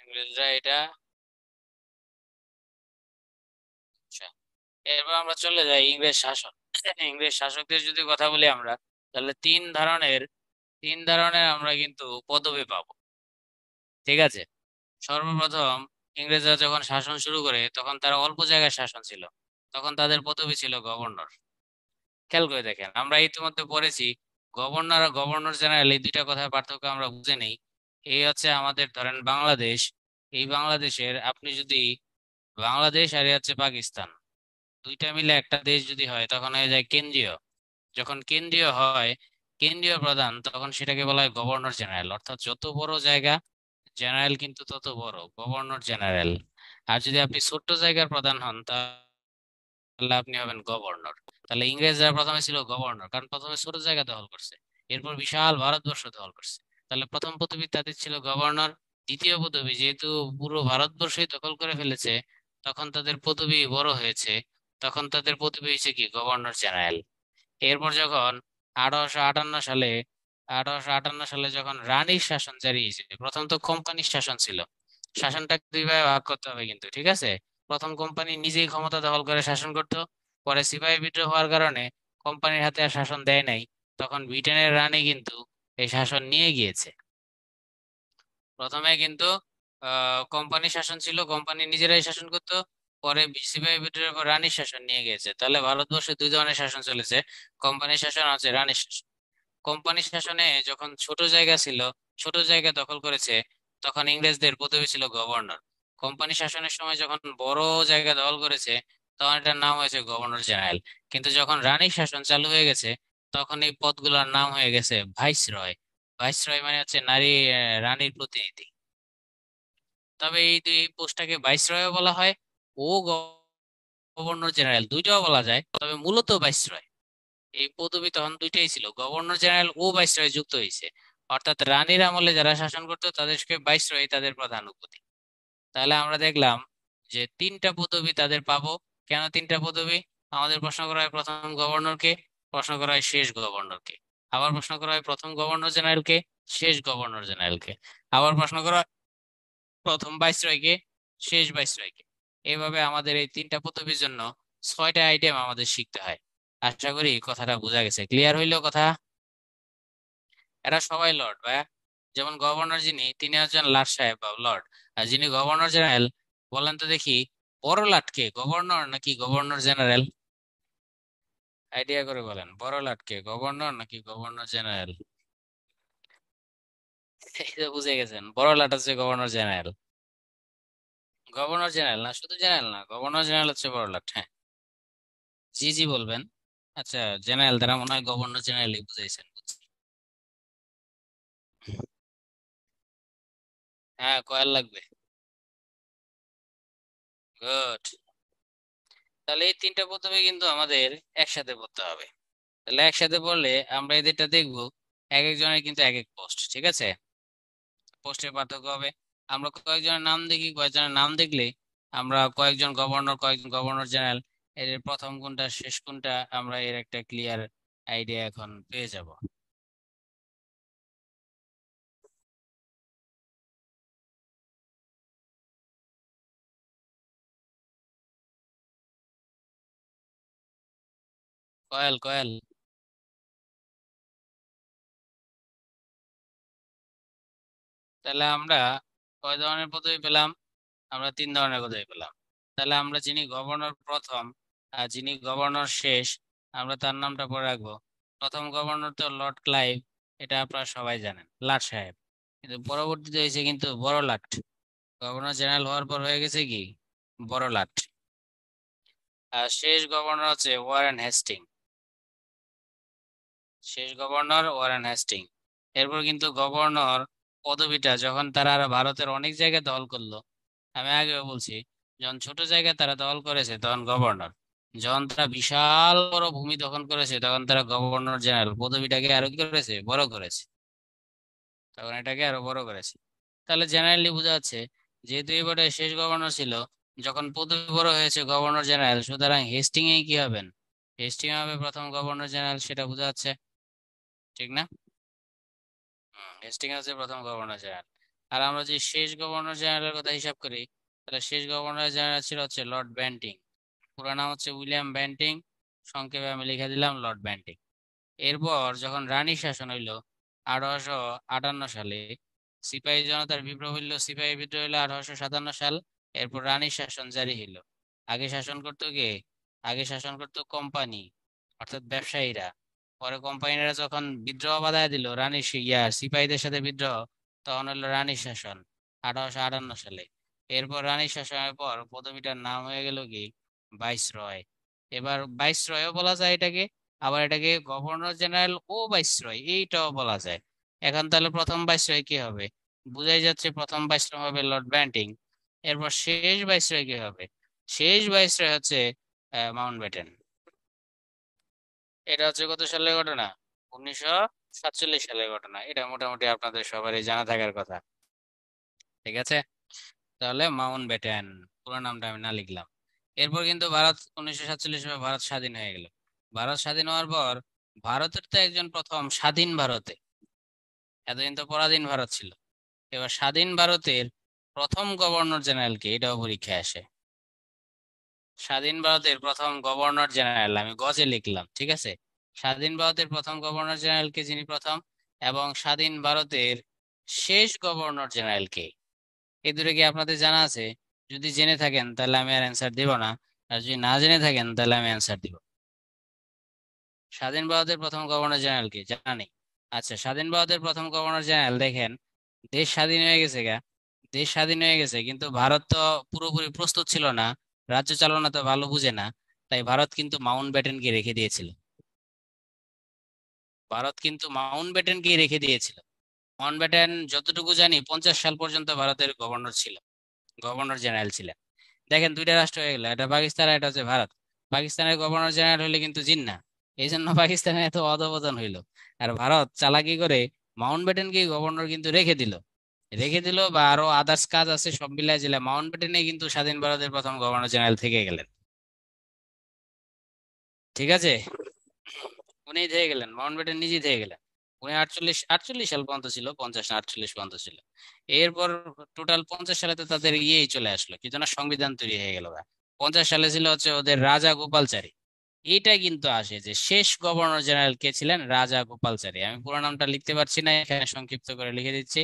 ইংরেজরা এটা, আচ্ছা। এরপর আমরা চলে যাই ইংরেজ শাসন। ইংরেজ শাসকদের যদি কথা বলি আমরা, তাহলে তিন ধরনের আমরা কিন্তু পদবি পাবো, ঠিক আছে? সর্বপ্রথম ইংরেজরা যখন শাসন শুরু করে তখন তারা অল্প জায়গায় শাসন ছিল, তখন তাদের পদবি ছিল গভর্নর। খেয়াল করে দেখেন, আমরা ইতিমধ্যে পড়েছি গভর্নর আর গভর্নর জেনারেল, এই দুইটা কথার পার্থক্য আমরা বুঝে নেই। এই হচ্ছে আমাদের ধরেন বাংলাদেশ, এই বাংলাদেশের আপনি যদি, বাংলাদেশ আর এই হচ্ছে পাকিস্তান, দুইটা মিলে একটা দেশ যদি হয় তখন হয়ে যায় কেন্দ্রীয়। যখন কেন্দ্রীয় হয়, কেন্দ্রীয় প্রধান, তখন সেটাকে বলা হয় গভর্নর জেনারেল। অর্থাৎ যত বড় জায়গা, জেনারেল কিন্তু তত বড়, গভর্নর জেনারেল। আর যদি আপনি ছোট্ট জায়গার প্রধান হন তাহলে আপনি হবেন গভর্নর। তাহলে ইংরেজরা প্রথমে ছিল গভর্নর, কারণ প্রথমে ছোট জায়গা দখল করছে, এরপর বিশাল ভারতবর্ষ দখল করছে। তাহলে প্রথম পদবী তাদের ছিল গভর্নর। দ্বিতীয় পদবী, যেহেতু পুরো ভারতবর্ষই দখল করে ফেলেছে, তখন তাদের পদবী বড় হয়েছে, তখন তাদের পদবী হয়েছে কি গভর্নর জেনারেল। এরপর যখন 1858 সালে 1858 সালে যখন রানীর শাসন জারি হয়েছে, প্রথম তো কোম্পানির শাসন ছিল, শাসনটা দুই ভাগে ভাগ করতে হবে কিন্তু, ঠিক আছে? প্রথম কোম্পানি নিজেই ক্ষমতা দখল করে শাসন করতো, পরে সিপাহী বিদ্রোহ হওয়ার কারণে কোম্পানির হাতে আর শাসন দেয় নাই, তখন ব্রিটেনের রানী কিন্তু এই শাসন নিয়ে গিয়েছে। প্রথমে কিন্তু কোম্পানি শাসন ছিল, কোম্পানি নিজেরাই শাসন করতো, পরে সিপাহী বিদ্রোহের পর রানীর শাসন নিয়ে গিয়েছে। তাহলে ভারতবর্ষে দুই ধরনের শাসন চলেছে, কোম্পানি শাসন আছে, রানীর শাসন। কোম্পানি শাসনে যখন ছোট জায়গা ছিল, ছোট জায়গা দখল করেছে, তখন ইংরেজদের পদবী ছিল গভর্নর। কোম্পানি শাসনের সময় যখন বড় জায়গা দখল করেছে, তখন এটার নাম হয়েছে গভর্নর জেনারেল। কিন্তু যখন রানীর শাসন চালু হয়ে গেছে, তখন এই পদগুলোর নাম হয়ে গেছে ভাইসরয়। ভাইসরয় মানে হচ্ছে নারী, রানীর প্রতিনিধি। তবে এই পোস্টটাকে ভাইসরয় বলা হয়, ও গভর্নর জেনারেল দুইটাও বলা যায়, তবে মূলত ভাইসরয়। এই পদবি তখন দুইটাই ছিল, গভর্নর জেনারেল ও ভাইসরয় যুক্ত হয়েছে। অর্থাৎ রানীর আমলে যারা শাসন করতো তাদেরকে ভাইসরয় তাদের প্রধান উপাধি। তাহলে আমরা দেখলাম যে তিনটা পদবি তাদের পাবো। কেন তিনটা পদবি? আমাদের প্রশ্ন করা হয় প্রথম গভর্নরকে, প্রশ্ন করা হয় শেষ গভর্নরকে, আবার প্রশ্ন করা হয় প্রথম গভর্নর জেনারেলকে, শেষ গভর্নর জেনারেলকে, আবার প্রশ্ন করা হয় প্রথম ভাইসরয়কে, শেষ ভাইসরয়কে। এইভাবে আমাদের এই তিনটা পদবীর জন্য 6টা আইটেম আমাদের শিখতে হয়। আশা করি কথাটা বোঝা গেছে, ক্লিয়ার হইলো কথা? এরা সবাই লর্ড ভাইয়া। যেমন গভর্নর যিনি, তিনি হচ্ছেন লাট সাহেব বা লর্ড। আর যিনি গভর্নর জেনারেল, বলেন তো দেখি, বড় লাটকে গভর্নর নাকি গভর্নর জেনারেল? আইডিয়া করে বলেন, বড় লাটকে গভর্নর নাকি গভর্নর জেনারেল? এই তো বুঝে গেছেন, বড় লাট হচ্ছে গভর্নর জেনারেল। গভর্নর জেনারেল না, শুধু জেনারেল না, গভর্নর জেনারেল হচ্ছে বড় লাট, হ্যাঁ। জি জি বলবেন। আচ্ছা, জেনারেল দ্বারা মনে হয় গভর্নর জেনারেলই বুঝাইছেন, বুঝছি। হ্যাঁ, কয়েল লাগবে। গুড। তাহলে এই তিনটা প্রথমে কিন্তু আমাদের একসাথে পড়তে হবে। তাহলে একসাথে পড়লে আমরা এদেরটা দেখবো, এক একজনের কিন্তু এক এক পোস্ট, ঠিক আছে? পোস্টের পার্থক্য হবে। আমরা কয়েকজনের নাম দেখি, কয়েকজনের নাম দেখলে আমরা কয়েকজন গভর্নর, কয়েকজন গভর্নর জেনারেল, এর প্রথম কোনটা শেষ কোনটা আমরা এর একটা ক্লিয়ার আইডিয়া এখন পেয়ে যাব। Coil coil. তাহলে আমরা কয় ধরনের পদবি পেলাম? আমরা 3 ধরনের পদবি পেলাম। তাহলে আমরা যিনি গভর্নর প্রথম আর যিনি গভর্নর শেষ, আমরা তার নামটা পরে রাখবো। প্রথম গভর্নর তো লর্ড ক্লাইভ, এটা আপনারা সবাই জানেন, লাট সাহেব। কিন্তু পরবর্তীতে হয়েছে কিন্তু বড় লাট, গভর্নর জেনারেল হওয়ার পর হয়ে গেছে কি বড় লাট। আর শেষ গভর্নর হচ্ছে ওয়ারেন হেস্টিং, শেষ গভর্নর ওয়ারেন হেস্টিং। এরপর কিন্তু গভর্নর পদবিটা যখন তারা আর ভারতের অনেক জায়গায় দখল করলো, আমি আগেও বলছি, যখন ছোট জায়গায় তারা দখল করেছে তখন গভর্নর, যখন তারা বিশাল বড় ভূমি দখল করেছে তখন তারা গভর্নর জেনারেল পদবিটাকে আরো কি করেছে, বড় করেছে, তখন এটাকে আরো বড় করেছে। তাহলে জেনারেলি বোঝা যাচ্ছে, যেহেতু এবারে শেষ গভর্নর ছিল, যখন পদবি বড় হয়েছে গভর্নর জেনারেল, সুতরাং হেস্টিং এ কি হবেন, হেস্টিং হবে প্রথম গভর্নর জেনারেল, সেটা বোঝা যাচ্ছে, ঠিক না? হেস্টিং হচ্ছে প্রথম গভর্নর জেনারেল। আর আমরা যে শেষ গভর্নর জেনারেলের কথা হিসাব করি, তাহলে শেষ গভর্নর জেনারেল ছিল হচ্ছে লর্ড ব্যান্টিং। পুরো নাম হচ্ছে উইলিয়াম ব্যান্টিং, সংক্ষেপে আমি লিখে দিলাম লর্ড ব্যান্টিং। এরপর যখন রানী শাসন হইল 1858 সালে, সিপাহী জনতার বিপ্লব হইল, সিপাহী বিদ্রোহ হইলো 1857 সাল। এরপর রানী শাসন জারি হইল। আগে শাসন করতো কে? আগে শাসন করতো কোম্পানি, অর্থাৎ ব্যবসায়ীরা। পরে কোম্পানিরা যখন বিদ্রোহ বাধায় দিল, রানী সিপাহীদের সাথে বিদ্রোহ, তখন হলো রানী শাসন 1858 সালে। এরপর রানী শাসনের পর পদবিটার নাম হয়ে গেল কি ভাইসরয়। এবার ভাইসরয়ও বলা যায় এটাকে, আবার এটাকে গভর্নর জেনারেল ও ভাইসরয় এইটাও বলা যায়। এখন তাহলে প্রথম ভাইসরয় কি হবে? বুঝাই যাচ্ছে প্রথম ভাইসরয় হবে লর্ড ব্যান্টিং। এরপর শেষ ভাইসরয় কি হবে? শেষ ভাইসরয় হচ্ছে মাউন্ট ব্যাটেন। এটা হচ্ছে কত সালের ঘটনা? 1947 সালের ঘটনা। এটা মোটামুটি আপনাদের সবারই জানা থাকার কথা। ঠিক আছে, তাহলে মাউন্ট ব্যাটেন পুরো নামটা আমি না লিখলাম। এরপর কিন্তু ভারত 1947 সালে ভারত স্বাধীন হয়ে গেল। ভারত স্বাধীন হওয়ার পর ভারতের তো একজন প্রথম স্বাধীন ভারতে, এতদিন তো পরাধীন ভারত ছিল। এবার স্বাধীন ভারতের প্রথম গভর্নর জেনারেলকে, এটাও পরীক্ষায় আসে। স্বাধীন ভারতের প্রথম গভর্নর জেনারেল আমি গজে লিখলাম, ঠিক আছে। স্বাধীন ভারতের প্রথম গভর্নর জেনারেল কে, যিনি প্রথম, এবং স্বাধীন ভারতের শেষ গভর্নর জেনারেল কে, এই দুটো কি আপনাদের জানা আছে? যদি জেনে থাকেন তাহলে আমি আর অ্যান্সার দিব না, আর যদি না জেনে থাকেন তাহলে আমি অ্যান্সার দিব। স্বাধীন ভারতের প্রথম গভর্নর জেনারেল কে জানা নেই? আচ্ছা, স্বাধীন ভারতের প্রথম গভর্নর জেনারেল, দেখেন দেশ স্বাধীন হয়ে গেছে গা, দেশ স্বাধীন হয়ে গেছে কিন্তু ভারত তো পুরোপুরি প্রস্তুত ছিল না, রাজ্য চালনা তো ভালো বুঝে না। তাই ভারত কিন্তু মাউন্ট ব্যাটেনকে রেখে দিয়েছিল। ভারত কিন্তু মাউন্ট ব্যাটেনকে রেখে দিয়েছিল। মাউন্ট ব্যাটেন যতটুকু জানি 50 সাল পর্যন্ত ভারতের গভর্নর ছিল, গভর্নর জেনারেল ছিলেন। দেখেন দুইটা রাষ্ট্র হয়ে গেল, এটা পাকিস্তান আর এটা হচ্ছে ভারত। পাকিস্তানের গভর্নর জেনারেল হইলে কিন্তু জিন্না, এই জন্য পাকিস্তানের এত অধপতন হইলো। আর ভারত চালাকি করে মাউন্ট ব্যাটেনকে গভর্নর কিন্তু রেখে দিল, রেখে দিল, বা আরো আদার্স কাজ আছে সব মিলাই জিলা মাউন্ট ব্যাটেনে কিন্তু স্বাধীন ভারতের প্রথম গভর্নর জেনারেল থেকে গেলেন। ঠিক আছে, উনি থেকে গেলেন, মাউন্ট ব্যাটেন নিজেই থেকে গেলেন। উনি 48 সাল পর্যন্ত ছিল, 50 না 48 পর্যন্ত ছিল। এরপর টোটাল 50 সালে তো তাদের ইয়েই চলে আসলো, কি যেন সংবিধান তৈরি হয়ে গেল। 50 সালে ছিল হচ্ছে ওদের রাজা গোপালচারী। এইটা কিন্তু আসে যে শেষ গভর্নর জেনারেল কে ছিলেন? রাজা গোপালচারী। আমি পুরো নামটা লিখতে পারছি না, এখানে সংক্ষিপ্ত করে লিখে দিচ্ছি।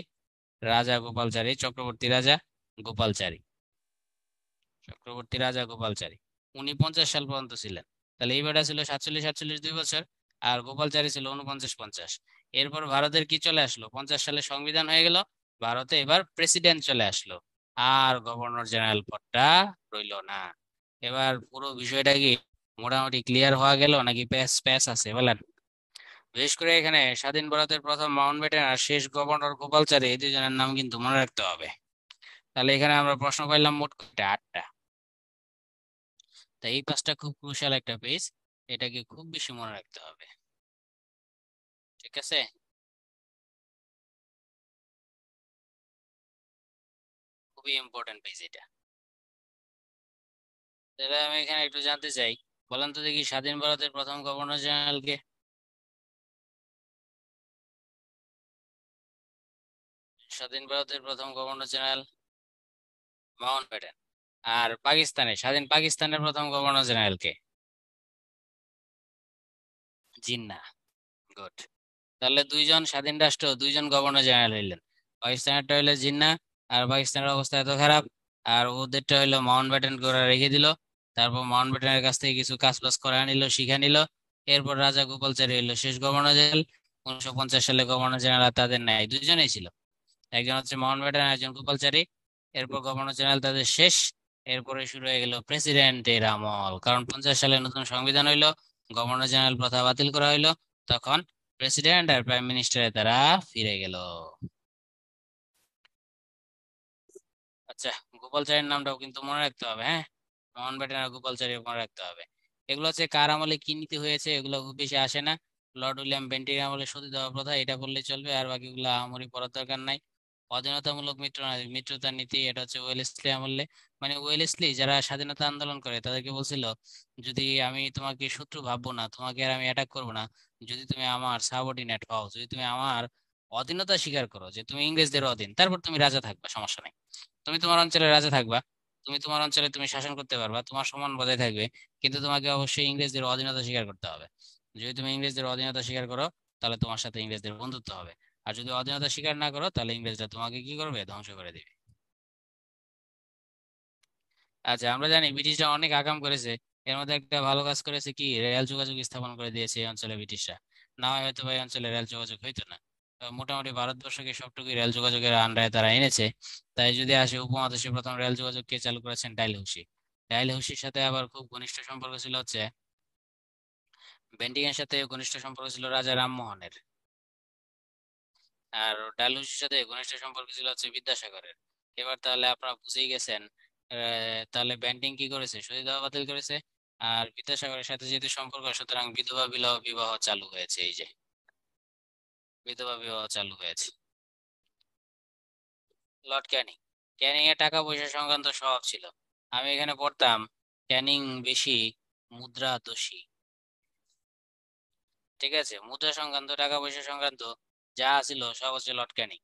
রাজা গোপালচারী, চক্রবর্তী রাজা গোপালচারী, চক্রবর্তী রাজা গোপালচারী। উনি 50 সাল পর্যন্ত ছিলেন। তাহলে এইবারটা ছিল 47 48 2 বছর, আর গোপালচারী ছিল 49 50। এরপর ভারতের কি চলে আসলো, 50 সালে সংবিধান হয়ে গেল, ভারতে এবার প্রেসিডেন্ট চলে আসলো, আর গভর্নর জেনারেল পদটা রইলো না। এবার পুরো বিষয়টা কি মোটামুটি ক্লিয়ার হওয়া গেল নাকি প্যাচ প্যাচ আছে বলেন? বিশেষ করে এখানে স্বাধীন ভারতের প্রথম মাউন্ট ব্যাটেন আর শেষ গভর্নর গোপালচারী, এই দুজনের নাম কিন্তু মনে রাখতে হবে। তাহলে এখানে আমরা প্রশ্ন পাইলাম মোট কয়টা? 8টা। তাই এই পাঁচটা খুব ক্রুশাল একটা পেজ, এটাকে খুব বেশি মনে রাখতে হবে। ঠিক আছে, খুবই ইম্পর্টেন্ট পেজ এটা। তাহলে আমি এখানে একটু জানতে চাই, বলেন তো দেখি স্বাধীন ভারতের প্রথম গভর্নর জেনারেল কে? স্বাধীন ভারতের প্রথম গভর্নর জেনারেল মাউন্ট ব্যাটেন। আর পাকিস্তানের, স্বাধীন পাকিস্তানের প্রথম গভর্নর জেনারেল কে? জিন্না। গুড। তাহলে দুইজন স্বাধীন রাষ্ট্র, দুইজন গভর্নর জেনারেল হইলেন। পাকিস্তানেরটা হইলো জিন্না, আর পাকিস্তানের অবস্থা এত খারাপ, আর ওদেরটা হইলো মাউন্ট ব্যাটেন করে রেখে দিল। তারপর মাউন্ট ব্যাটেনের কাছ থেকে কিছু কাজ বাজ করা নিল, শিখা নিল। এরপর রাজা গোপালচারী হইলো শেষ গভর্নর জেনারেল। 1950 সালে গভর্নর জেনারেল তাদের নাই, দুইজনেই ছিল, একজন হচ্ছে মাউন্ট ব্যাটেন, একজন গোপালচারী। এরপর গভর্নর জেনারেল তাদের শেষ। এরপরে শুরু হয়ে গেল প্রেসিডেন্টের আমল, কারণ 50 সালে নতুন সংবিধান হইলো, গভর্নর জেনারেল প্রথা বাতিল করা হইলো, তখন প্রেসিডেন্ট আর প্রাইম মিনিস্টারে তারা ফিরে গেল। আচ্ছা, গোপালচারীর নামটাও কিন্তু মনে রাখতে হবে, হ্যাঁ। মাউন্ট ব্যাটেন আর গোপালচারী মনে রাখতে হবে। এগুলো হচ্ছে কার আমলে কি নীতি হয়েছে, এগুলো খুব বেশি আসে না। লর্ড উইলিয়াম বেন্টিং আমলে সতীদাহ প্রথা, এটা বললেই চলবে, আর বাকিগুলো আমারই পড়ার দরকার নাই। অধীনতামূলক মিত্রতার নীতি, এটা হচ্ছে ওয়েলেসলি আমলে। মানে ওয়েলেসলি যারা স্বাধীনতা আন্দোলন করে তাদেরকে বলছিল, যদি আমি তোমাকে শত্রু ভাববো না, তোমাকে আর আমি অ্যাটাক করবো না, যদি তুমি আমার সাবঅর্ডিনেট হও, যদি তুমি আমার অধীনতা স্বীকার করো, যে তুমি ইংরেজদের অধীন, তারপর তুমি রাজা থাকবা, সমস্যা নাই। তুমি তোমার অঞ্চলে রাজা থাকবা, তুমি তোমার অঞ্চলে তুমি শাসন করতে পারবা, তোমার সম্মান বজায় থাকবে, কিন্তু তোমাকে অবশ্যই ইংরেজদের অধীনতা স্বীকার করতে হবে। যদি তুমি ইংরেজদের অধীনতা স্বীকার করো, তাহলে তোমার সাথে ইংরেজদের বন্ধুত্ব হবে। আর যদি অধীনতা স্বীকার না করো, তাহলে ইংরেজরা তোমাকে কি করবে? ধ্বংস করে দিবে। আচ্ছা, আমরা জানি ব্রিটিশরা অনেক আকাম করেছে। এর মধ্যে একটা ভালো কাজ করেছে কি, রেল যোগাযোগ স্থাপন করে দিয়েছে এই অঞ্চলে ব্রিটিশরা। না হয় হয়তো বা এই অঞ্চলে রেল যোগাযোগ হইতো না। মোটামুটি ভারতবর্ষকে সবটুকুই রেল যোগাযোগের আন্ডারে তারা এনেছে। তাই যদি আসে, উপমহাদেশে প্রথম রেল যোগাযোগ কে চালু করেছেন? ডাইলহৌসি। ডাইলহৌসির সাথে আবার খুব ঘনিষ্ঠ সম্পর্ক ছিল হচ্ছে বেন্টিং এর সাথে, ঘনিষ্ঠ সম্পর্ক ছিল রাজা রামমোহনের। আর ডালহৌসির সাথে ঘনিষ্ঠ সম্পর্ক ছিল হচ্ছে বিদ্যাসাগরের। এবার তাহলে আপনারা বুঝেই গেছেন তাহলে ব্যান্টিং কি করেছে, সতী দাহ বাতিল করেছে। আর বিদ্যাসাগরের সাথে যেহেতু সম্পর্ক, সুতরাং বিধবা বিবাহ বিবাহ চালু হয়েছে। এই যে বিধবা বিবাহ চালু হয়েছে। লর্ড ক্যানিং, ক্যানিং এর টাকা পয়সা সংক্রান্ত স্বভাব ছিল। আমি এখানে পড়তাম ক্যানিং বেশি মুদ্রা দোষী। ঠিক আছে, মুদ্রা সংক্রান্ত টাকা পয়সা সংক্রান্ত যা ছিল সব হচ্ছে লর্ড ক্যানিং।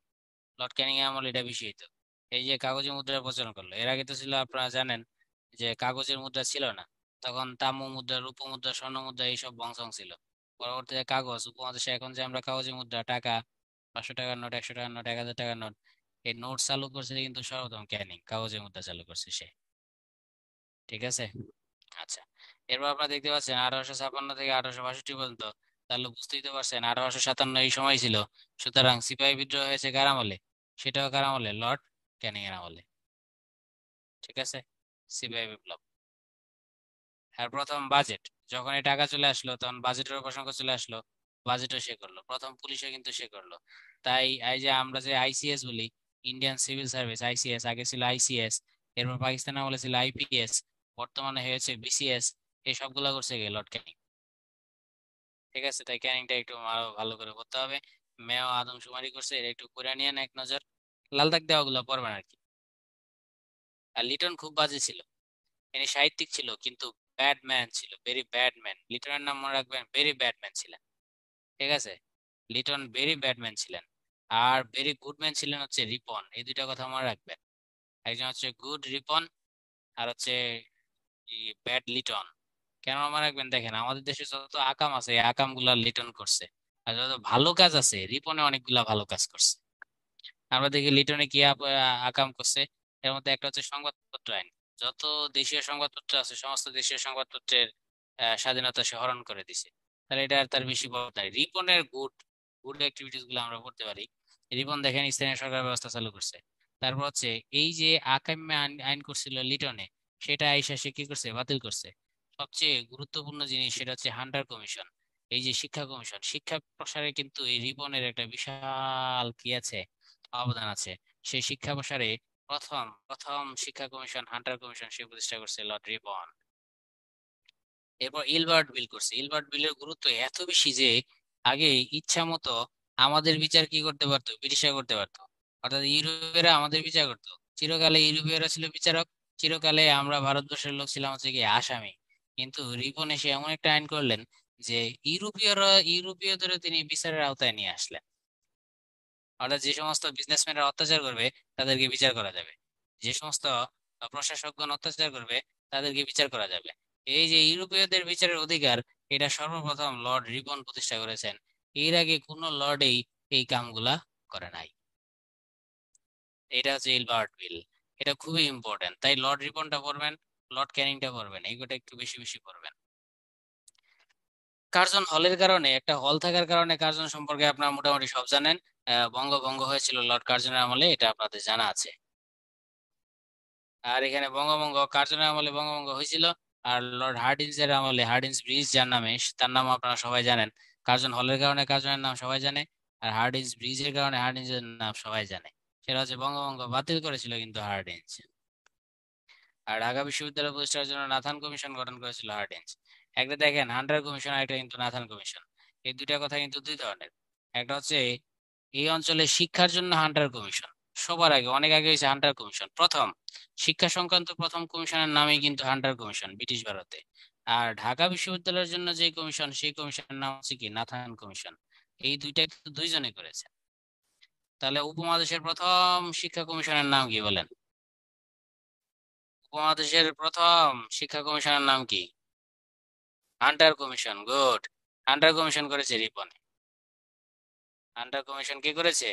লর্ড ক্যানিং এর আমল এটা বেশি হইতো। এই যে কাগজের মুদ্রার প্রচলন করলো, এর আগে তো ছিল আপনারা জানেন যে কাগজের মুদ্রা ছিল না। তখন তাম্র মুদ্রা, রূপ মুদ্রা, স্বর্ণ মুদ্রা এইসব বংশং ছিল। পরবর্তীতে কাগজ উপমহাদেশে এখন যে আমরা কাগজের মুদ্রা, টাকা, 500 টাকার নোট, 100 টাকার নোট, 1000 টাকার নোট, এই নোট চালু করছে কিন্তু সর্বপ্রথম ক্যানিং, কাগজের মুদ্রা চালু করছে সে। ঠিক আছে। আচ্ছা, এরপর আপনারা দেখতে পাচ্ছেন 1856 থেকে 1862 পর্যন্ত। তাহলে বুঝতেই তো পারছেন 1857 এই সময় ছিল। সুতরাং সিপাহী বিদ্রোহ হয়েছে কার আমলে? সেটাও কার আমলে? লর্ড ক্যানিং এর আমলে। ঠিক আছে, সিপাহী বিপ্লব। আর প্রথম বাজেট, যখন এই টাকা চলে আসলো তখন বাজেটের প্রসঙ্গ চলে আসলো। বাজেটও সে করলো, প্রথম পুলিশও কিন্তু সে করলো। তাই এই যে আমরা যে আইসিএস বলি, ইন্ডিয়ান সিভিল সার্ভিস, আইসিএস আগে ছিল আইসিএস, এরপর পাকিস্তান আমলে ছিল আইপিএস, বর্তমানে হয়েছে বিসিএস। এই সবগুলা করছে কে? লর্ড ক্যানিং। ঠিক আছে, তাই ক্যানিংটা একটু আরো ভালো করে করতে হবে। মেও আদমশুমারি করছে, এটা একটু করে নিয়ে এক নজর। লাল দাগ দেওয়া গুলো পড়বেন আর কি। আর লিটন খুব বাজে ছিল। ইনি সাহিত্যিক ছিল কিন্তু ব্যাড ম্যান ছিল, ভেরি ব্যাড ম্যান। লিটনের নাম মনে রাখবেন, ভেরি ব্যাড ম্যান ছিলেন। ঠিক আছে, লিটন ভেরি ব্যাড ম্যান ছিলেন। আর ভেরি গুড ম্যান ছিলেন হচ্ছে রিপন। এই দুইটা কথা মনে রাখবেন। একজন হচ্ছে গুড রিপন, আর হচ্ছে ব্যাড লিটন। কেন মনে রাখবেন? দেখেন আমাদের দেশে যত আকাম আছে, এই আকাম গুলা লিটন করছে। আর যত ভালো কাজ আছে, রিপনে অনেকগুলা ভালো কাজ করছে। আমরা দেখি লিটনে কি আকাম করছে। এর মধ্যে একটা হচ্ছে সংবাদপত্র আইন। যত দেশীয় সংবাদপত্র আছে, সমস্ত দেশীয় সংবাদপত্রের স্বাধীনতা সে হরণ করে দিছে। তাহলে এটা আর তার বেশি বড় নাই। রিপনের গুড গুড অ্যাক্টিভিটিস গুলো আমরা পড়তে পারি। রিপন দেখেন স্থানীয় সরকার ব্যবস্থা চালু করছে। তারপর হচ্ছে এই যে আকাম্য আইন আইন করছিল লিটনে, সেটা আইসা সে কি করছে? বাতিল করছে। সবচেয়ে গুরুত্বপূর্ণ জিনিস সেটা হচ্ছে হান্টার কমিশন। এই যে শিক্ষা কমিশন, শিক্ষা প্রসারে কিন্তু এই রিপনের একটা বিশাল কি আছে? অবদান আছে। সেই শিক্ষা প্রসারে প্রথম প্রথম শিক্ষা কমিশন, হান্টার কমিশন, সে প্রতিষ্ঠা করছে লর্ড রিপন। এরপর ইলবার্ট বিল করছে। ইলবার্ট বিলের গুরুত্ব এত বেশি যে আগে ইচ্ছা মতো আমাদের বিচার কি করতে পারতো? ব্রিটিশরা করতে পারতো। অর্থাৎ ইউরোপীয়রা আমাদের বিচার করতো। চিরকালে ইউরোপীয়রা ছিল বিচারক, চিরকালে আমরা ভারতবর্ষের লোক ছিলাম হচ্ছে কি আসামি। কিন্তু রিপন এসে এমন একটা আইন করলেন যে ইউরোপীয়দের তিনি বিচারের আওতায় নিয়ে আসলেন। অর্থাৎ যে সমস্ত বিজনেসম্যানরা অত্যাচার করবে তাদেরকে বিচার করা যাবে, যে সমস্ত প্রশাসকগণ অত্যাচার করবে তাদেরকে বিচার করা যাবে। এই যে ইউরোপীয়দের বিচারের অধিকার, এটা সর্বপ্রথম লর্ড রিপন প্রতিষ্ঠা করেছেন। এর আগে কোনো লর্ডেই এই কামগুলা করে নাই। এটা হচ্ছে ইলবার্ট বিল। এটা খুবই ইম্পর্টেন্ট, তাই লর্ড রিপনটা পড়বেন, লর্ড ক্যানিংটা পড়বেন, এইগুলো একটু বেশি বেশি পড়বেন। কার্জন হলের কারণে, একটা হল থাকার কারণে কার্জন সম্পর্কে আপনারা মোটামুটি সব জানেন। বঙ্গভঙ্গ হয়েছিল লর্ড কার্জনের আমলে, এটা আপনাদের জানা আছে। আর এখানে বঙ্গভঙ্গ কার্জনের আমলে বঙ্গভঙ্গ হয়েছিল। আর লর্ড হার্ডিঞ্জের আমলে, হার্ডিঞ্জ ব্রিজ যার নামে, তার নাম আপনারা সবাই জানেন। কার্জন হলের কারণে কার্জনের নাম সবাই জানে। আর হার্ডিঞ্জ ব্রিজের কারণে হার্ডিঞ্জের নাম সবাই জানে। সেটা হচ্ছে বঙ্গভঙ্গ বাতিল করেছিল কিন্তু হার্ডিঞ্জ। আর ঢাকা বিশ্ববিদ্যালয় প্রতিষ্ঠার জন্য নাথান কমিশন গঠন করেছিল হার্ডিঞ্জ। একটা দেখেন হান্টার কমিশন, আর একটা কিন্তু নাথান কমিশন। এই দুইটা কথা কিন্তু দুই ধরনের। একটা হচ্ছে এই অঞ্চলে শিক্ষার জন্য হান্টার কমিশন। সবার আগে, অনেক আগে হয়েছে হান্টার কমিশন। প্রথম শিক্ষা সংক্রান্ত প্রথম কমিশনের নামই কিন্তু হান্টার কমিশন, ব্রিটিশ ভারতে। আর ঢাকা বিশ্ববিদ্যালয়ের জন্য যে কমিশন, সেই কমিশনের নাম হচ্ছে কি? Nathan commission. এই দুইটা কিন্তু দুইজনে করেছে। তাহলে উপমহাদেশের প্রথম শিক্ষা কমিশনের নাম কি বলেন? উপমহাদেশের প্রথম শিক্ষা কমিশনের নাম কি? Hunter commission. Good. Hunter commission করেছে রিপন। হান্টার কমিশন কে করেছে?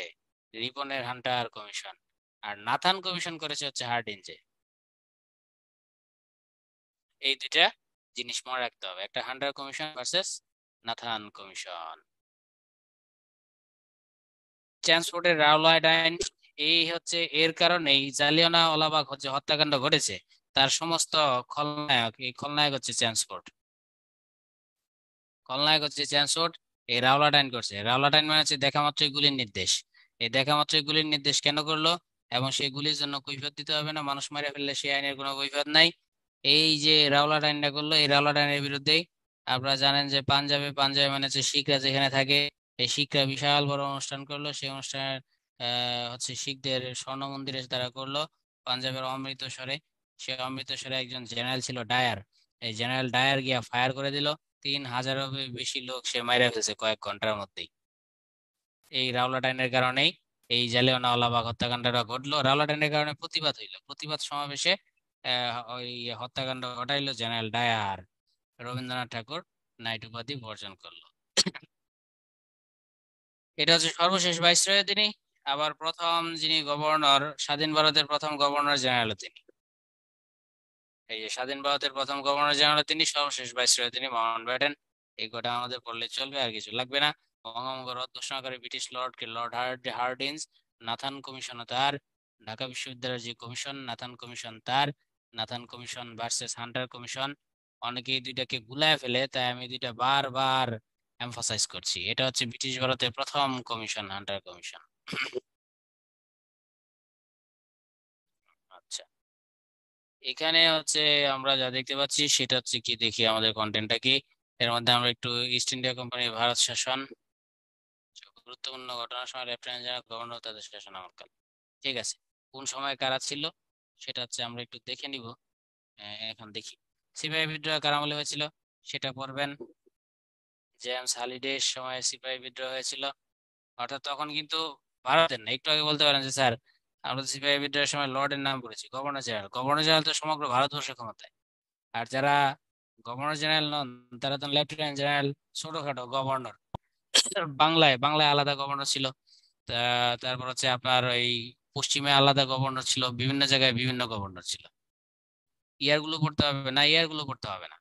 রিপনের হান্টার কমিশন। আর নাথান কমিশন করেছে হচ্ছে হার্ডিঞ্জে। এই দুইটা জিনিস মনে রাখতে হবে, একটা Hunter commission versus Nathan commission. ট্রান্সপোর্টের রাওলাট আইন, এই হচ্ছে এর কারণেই জালিয়ানওয়ালাবাগ হচ্ছে হত্যাকাণ্ড ঘটেছে। তার সমস্ত খলনায়ক, এই খলনায়ক হচ্ছে ট্রান্সপোর্ট। খলনায়ক হচ্ছে ট্রান্সপোর্ট। এই রাওলাট আইন করছে। রাওলাট আইন মানে হচ্ছে দেখা মাত্রই গুলির নির্দেশ। এই দেখা মাত্রই গুলির নির্দেশ কেন করলো এবং সেই গুলির জন্য কৈফিয়ত দিতে হবে না, মানুষ মারা ফেললে সেই আইনের কোনো কৈফিয়ত নাই। এই যে রাওলাট আইনটা করলো, এই রাওলাট আইনের বিরুদ্ধেই। আপনারা জানেন যে পাঞ্জাবে মানে হচ্ছে শিখরা যেখানে থাকে, এই শিখরা বিশাল বড় অনুষ্ঠান করলো। সেই অনুষ্ঠানের হচ্ছে শিখদের স্বর্ণ মন্দিরে তারা করলো পাঞ্জাবের অমৃতসরে। সে অমৃতসরে একজন জেনারেল ছিল ডায়ার, এই জেনারেল ডায়ার গিয়া ফায়ার করে দিল। 3,000-এরও বেশি লোক সে মাইরা ফেলছে কয়েক ঘন্টার মধ্যেই। এই রাওলাট আইনের কারণেই এই জালিয়ানওয়ালাবাগ হত্যাকাণ্ডটা ঘটলো। রাওলাট আইনের কারণে প্রতিবাদ হইলো, প্রতিবাদ সমাবেশে ওই হত্যাকাণ্ড ঘটাইলো জেনারেল ডায়ার। রবীন্দ্রনাথ ঠাকুর নাইট উপাধি বর্জন করলো। এটা হচ্ছে সর্বশেষ ভাইসরয় তিনি। আবার প্রথম যিনি গভর্নর, স্বাধীন ভারতের প্রথম গভর্নর জেনারেল তিনি। এই যে স্বাধীন ভারতের প্রথম গভর্নর জেনারেল তিনি, সর্বশেষ ভাইসরয় তিনি মাউন্টব্যাটেন। এই কটা আমাদের পড়লে চলবে, আর কিছু লাগবে না। বঙ্গভঙ্গ রদ ঘোষণাকারী ব্রিটিশ লর্ডকে লর্ড হার্ডিঞ্জ। নাথান কমিশন তার। ঢাকা বিশ্ববিদ্যালয়ের যে কমিশন, নাথান কমিশন তার। Nathan commission versus Hunter commission. অনেকেই দুইটাকে গুলায় ফেলে, তাই আমি দুইটা বারবার এমফাসাইজ করছি। এটা হচ্ছে ব্রিটিশ ভারতের প্রথম কমিশন, হান্টার কমিশন। আচ্ছা, এখানে হচ্ছে আমরা যা দেখতে পাচ্ছি সেটা হচ্ছে কি, দেখি আমাদের কন্টেন্টটা কি। এর মধ্যে আমরা একটু ইস্ট ইন্ডিয়া কোম্পানির ভারত শাসন, গুরুত্বপূর্ণ ঘটনার সময় লেফটেন্যান্ট জেনারেল গভর্নর তাদের শাসন আমলকাল। ঠিক আছে, কোন সময় কারা ছিল সেটা হচ্ছে আমরা একটু দেখে নিব। এখন দেখি সিপাহী বিদ্রোহ কার আমলে হয়েছিল সেটা পড়বেন। জেমস হলিডের সময় সিপাহী বিদ্রোহ হয়েছিল, অর্থাৎ তখন কিন্তু ভারতের না। একটু আগে বলতে পারেন যে স্যার আমরা তো সিপাহী বিদ্রোহের সময় লর্ডের নাম করেছি, গভর্নর জেনারেল। গভর্নর জেনারেল তো সমগ্র ভারতবর্ষের ক্ষমতায়। আর যারা গভর্নর জেনারেল নন তারা তো লেফটেন্যান্ট জেনারেল, ছোটখাটো গভর্নর। বাংলায় বাংলায় আলাদা গভর্নর ছিল। তারপর হচ্ছে আপনার ওই পশ্চিমে আলাদা গভর্নর ছিল, বিভিন্ন জায়গায় বিভিন্ন গভর্নর ছিল। ইয়ারগুলো পড়তে হবে না, ইয়ারগুলো পড়তে হবে না।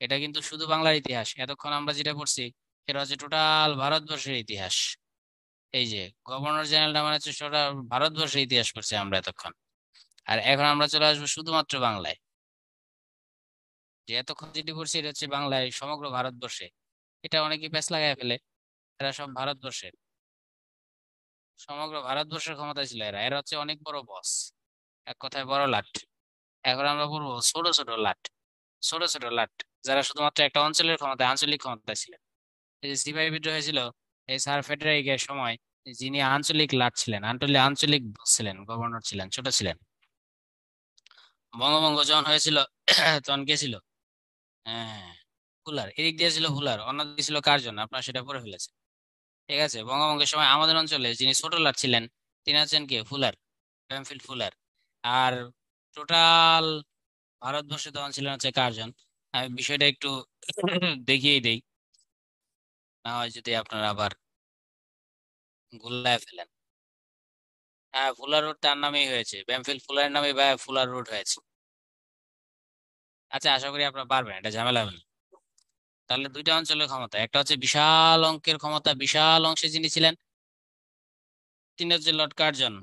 এটা কিন্তু শুধু বাংলার ইতিহাস। এতক্ষণ আমরা যেটা পড়ছি সেটা হচ্ছে টোটাল ভারতবর্ষের ইতিহাস। এই যে গভর্নর জেনারেলটা মানে হচ্ছে টোটাল ভারতবর্ষের ইতিহাস পড়ছি আমরা এতক্ষণ। আর এখন আমরা চলে আসবো শুধুমাত্র বাংলায়। যে এতক্ষণ যেটি পড়ছি এটা হচ্ছে বাংলায় সমগ্র ভারতবর্ষে। এটা অনেকে প্যাচ লাগায় ফেলে, এরা সব ভারতবর্ষের, সমগ্র ভারতবর্ষের ক্ষমতায় ছিল এরা। এরা হচ্ছে অনেক বড় বস, এক কথায় বড় লাট। এখন আমরা বলবো ছোট ছোট লাট, ছোট ছোট লাট, যারা শুধুমাত্র একটা অঞ্চলের ক্ষমতায়, আঞ্চলিক ক্ষমতায় ছিলেন। এই যে সিপাহী বিদ্রোহ হয়েছিল এই স্যার ফেডারিকের সময়, যিনি আঞ্চলিক লাট ছিলেন, আঞ্চলিক boss ছিলেন, গভর্নর ছিলেন, ছোট ছিলেন। বঙ্গভঙ্গ যখন হয়েছিল তখন কে ছিল? হ্যাঁ, হুলার। এদিক দিয়ে ছিল হুলার, অন্যদিকে ছিল কার্জন, আপনারা সেটা পড়ে ফেলেছেন। ঠিক আছে, বঙ্গভঙ্গের সময় আমাদের অঞ্চলে যিনি ছোট লাট ছিলেন তিনি হচ্ছেন কে? Fuller, Bampfylde Fuller. আর টোটাল ভারতবর্ষে তখন ছিলেন হচ্ছে কার্জন। আমি বিষয়টা একটু দেখিয়েই দেই, না হয় যদি আপনারা আবার গুল্লায় ফেলেন। হ্যাঁ, ফুলার রোড তার নামেই হয়েছে, ব্যামফিল্ড ফুলারের নামে বা ফুলার রোড হয়েছে। আচ্ছা, আশা করি আপনারা পারবেন, এটা ঝামেলা হবে না। তাহলে দুইটা অঞ্চলের ক্ষমতা, একটা হচ্ছে বিশাল অঙ্কের ক্ষমতা, বিশাল অংশে যিনি ছিলেন তিনি হচ্ছে লর্ড কার্জন।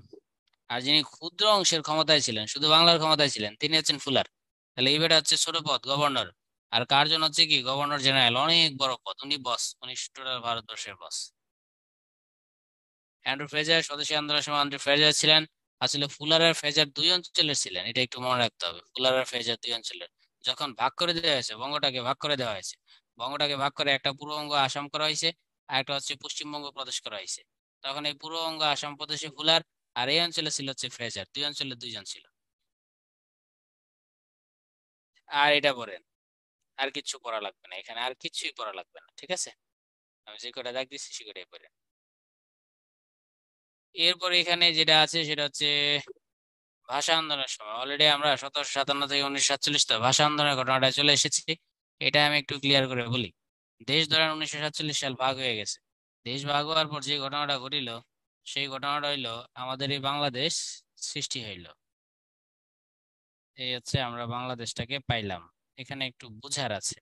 আর যিনি ক্ষুদ্র অংশের ক্ষমতায় ছিলেন, শুধু বাংলার ক্ষমতায় ছিলেন, তিনি হচ্ছেন ফুলার। তাহলে এই বেটা হচ্ছে ছোট পদ, গভর্নর। আর কার্জন হচ্ছে কি? গভর্নর জেনারেল, অনেক বড় পদ, উনি বস, উনি টোটাল ভারতবর্ষের বস। অ্যান্ড্রু ফ্রেজার স্বদেশী আন্দোলনের সময় অ্যান্ড্রু ফ্রেজার ছিলেন। আসলে ফুলার আর ফ্রেজার দুই অঞ্চলের ছিলেন, এটা একটু মনে রাখতে হবে। ফুলার আর ফ্রেজার দুই অঞ্চলের। যখন ভাগ করে দেওয়া হয়েছে, বঙ্গটাকে ভাগ করে দেওয়া হয়েছে, বঙ্গটাকে ভাগ করে একটা পূর্ববঙ্গ আসাম করা হয়েছে, আর একটা হচ্ছে পশ্চিমবঙ্গ প্রদেশ করা হয়েছে। তখন এই পূর্ববঙ্গ আসাম প্রদেশে ফুলার, আর এই অঞ্চলে ছিল হচ্ছে ফ্রেজার। দুই অঞ্চলে দুইজন ছিল। আর এটা পড়েন, আর কিছু পড়া লাগবে না, এখানে আর কিছুই পড়া লাগবে না, ঠিক আছে? আমি যে কটা দাগ দিচ্ছি সে কটাই পড়েন। এরপর এখানে যেটা আছে সেটা হচ্ছে ভাষা আন্দোলনের সময়। অলরেডি আমরা 1757 থেকে 1947, তো ভাষা আন্দোলনের ঘটনাটা চলে এসেছি। এটা আমি একটু ক্লিয়ার করে বলি। দেশ ধরেন 1947 সাল ভাগ হয়ে গেছে। দেশ ভাগ হওয়ার পর যে ঘটনাটা ঘটিল সেই ঘটনাটা হইলো আমাদের এই বাংলাদেশ সৃষ্টি হইলো। এই হচ্ছে আমরা বাংলাদেশটাকে পাইলাম। এখানে একটু বোঝার আছে,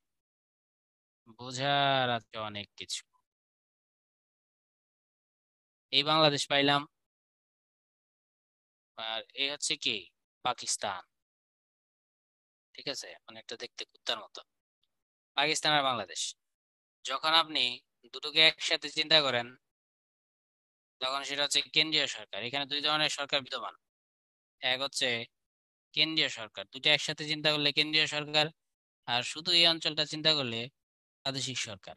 বোঝার আছে অনেক কিছু। এই বাংলাদেশ পাইলাম, আর এই হচ্ছে কি? পাকিস্তান। ঠিক আছে, অনেকটা দেখতে কুত্তার মতো। পাকিস্তান আর বাংলাদেশ, যখন আপনি দুটোকে একসাথে চিন্তা করেন, তখন সেটা হচ্ছে কেন্দ্রীয় সরকার। এখানে দুই ধরনের সরকার বিদ্যমান। এক হচ্ছে কেন্দ্রীয় সরকার, দুইটা একসাথে চিন্তা করলে কেন্দ্রীয় সরকার, আর শুধু এই অঞ্চলটা চিন্তা করলে প্রাদেশিক সরকার।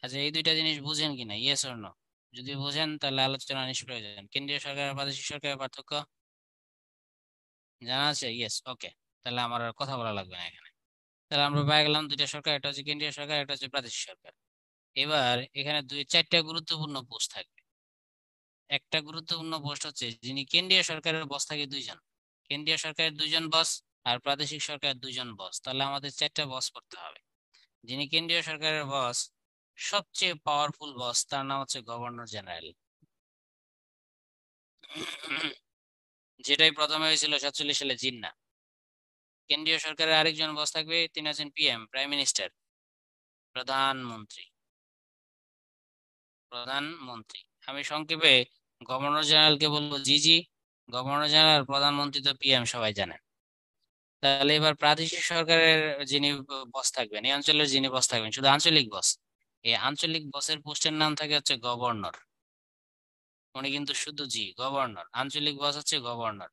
আচ্ছা, এই দুইটা জিনিস বুঝেন কিনা, ইয়েস অর নো? যদি বুঝেন তাহলে আলোচনা নিষ্প্রয়োজন। কেন্দ্রীয় সরকার আর প্রাদেশিক সরকারের পার্থক্য জানা আছে? ইয়েস, ওকে। তাহলে আমার আর কথা বলা লাগবে না এখানে। তাহলে আমরা পেয়ে গেলাম দুইটা সরকার, একটা হচ্ছে কেন্দ্রীয় সরকার, একটা হচ্ছে প্রাদেশিক সরকার। এবার এখানে দুই চারটা গুরুত্বপূর্ণ পোস্ট থাকবে। একটা গুরুত্বপূর্ণ পোস্ট হচ্ছে যিনি কেন্দ্রীয় সরকারের বস থাকে দুইজন, কেন্দ্রীয় সরকারের দুইজন বস আর প্রাদেশিক সরকারের দুইজন বস। তাহলে আমাদের চারটা বস করতে হবে। যিনি কেন্দ্রীয় সরকারের বস, সবচেয়ে পাওয়ারফুল বস, তার নাম হচ্ছে গভর্নর জেনারেল। যেটাই প্রথমে হয়েছিল 47 সালে জিন্না। কেন্দ্রীয় সরকারের আরেকজন বস থাকবে, তিনি হচ্ছেন পিএম, প্রাইম মিনিস্টার, প্রধানমন্ত্রী। প্রধানমন্ত্রী আমি সংক্ষেপে গভর্নর জেনারেলকে বলবো জিজি। গভর্নর জেনারেল, প্রধানমন্ত্রী তো পিএম সবাই জানেন। তাহলে এবার প্রাদেশিক সরকারের যিনি বস থাকবেন, এই অঞ্চলের যিনি বস থাকবেন, শুধু আঞ্চলিক বস, এই আঞ্চলিক বসের পোস্টের নাম থাকে হচ্ছে গভর্নর। উনি কিন্তু শুধু গভর্নর, আঞ্চলিক বস হচ্ছে গভর্নর।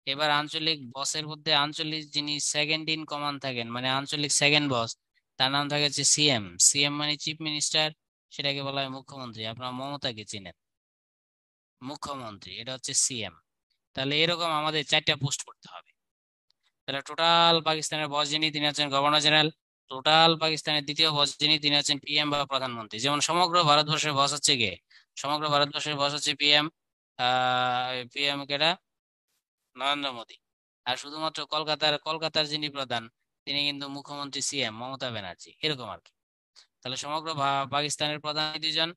এবার আঞ্চলিক বসের মধ্যে আঞ্চলিক যিনি সেকেন্ড ইন কমান্ড থাকেন, মানে আঞ্চলিক সেকেন্ড বস, তার নাম থাকে হচ্ছে সিএম। সিএম মানে চিফ মিনিস্টার, সেটাকে বলা হয় মুখ্যমন্ত্রী। আপনার মমতাকে চিনেন, মুখ্যমন্ত্রী, এটা হচ্ছে সিএম। তাহলে এরকম আমাদের চারটা পোস্ট করতে হবে। তাহলে টোটাল পাকিস্তানের বস যিনি, তিনি হচ্ছেন গভর্নর জেনারেল। টোটাল পাকিস্তানের দ্বিতীয় বস যিনি, তিনি হচ্ছেন পিএম বা প্রধানমন্ত্রী। যেমন সমগ্র ভারতবর্ষের বস হচ্ছে কে? সমগ্র ভারতবর্ষের বস হচ্ছে পিএম। পিএম কেটা? নরেন্দ্র মোদী। আর শুধুমাত্র কলকাতার কলকাতার যিনি প্রধান, তিনি কিন্তু মুখ্যমন্ত্রী সিএম মমতা ব্যানার্জি, এরকম আর কি। তাহলে সমগ্র পাকিস্তানের প্রধান দুইজন,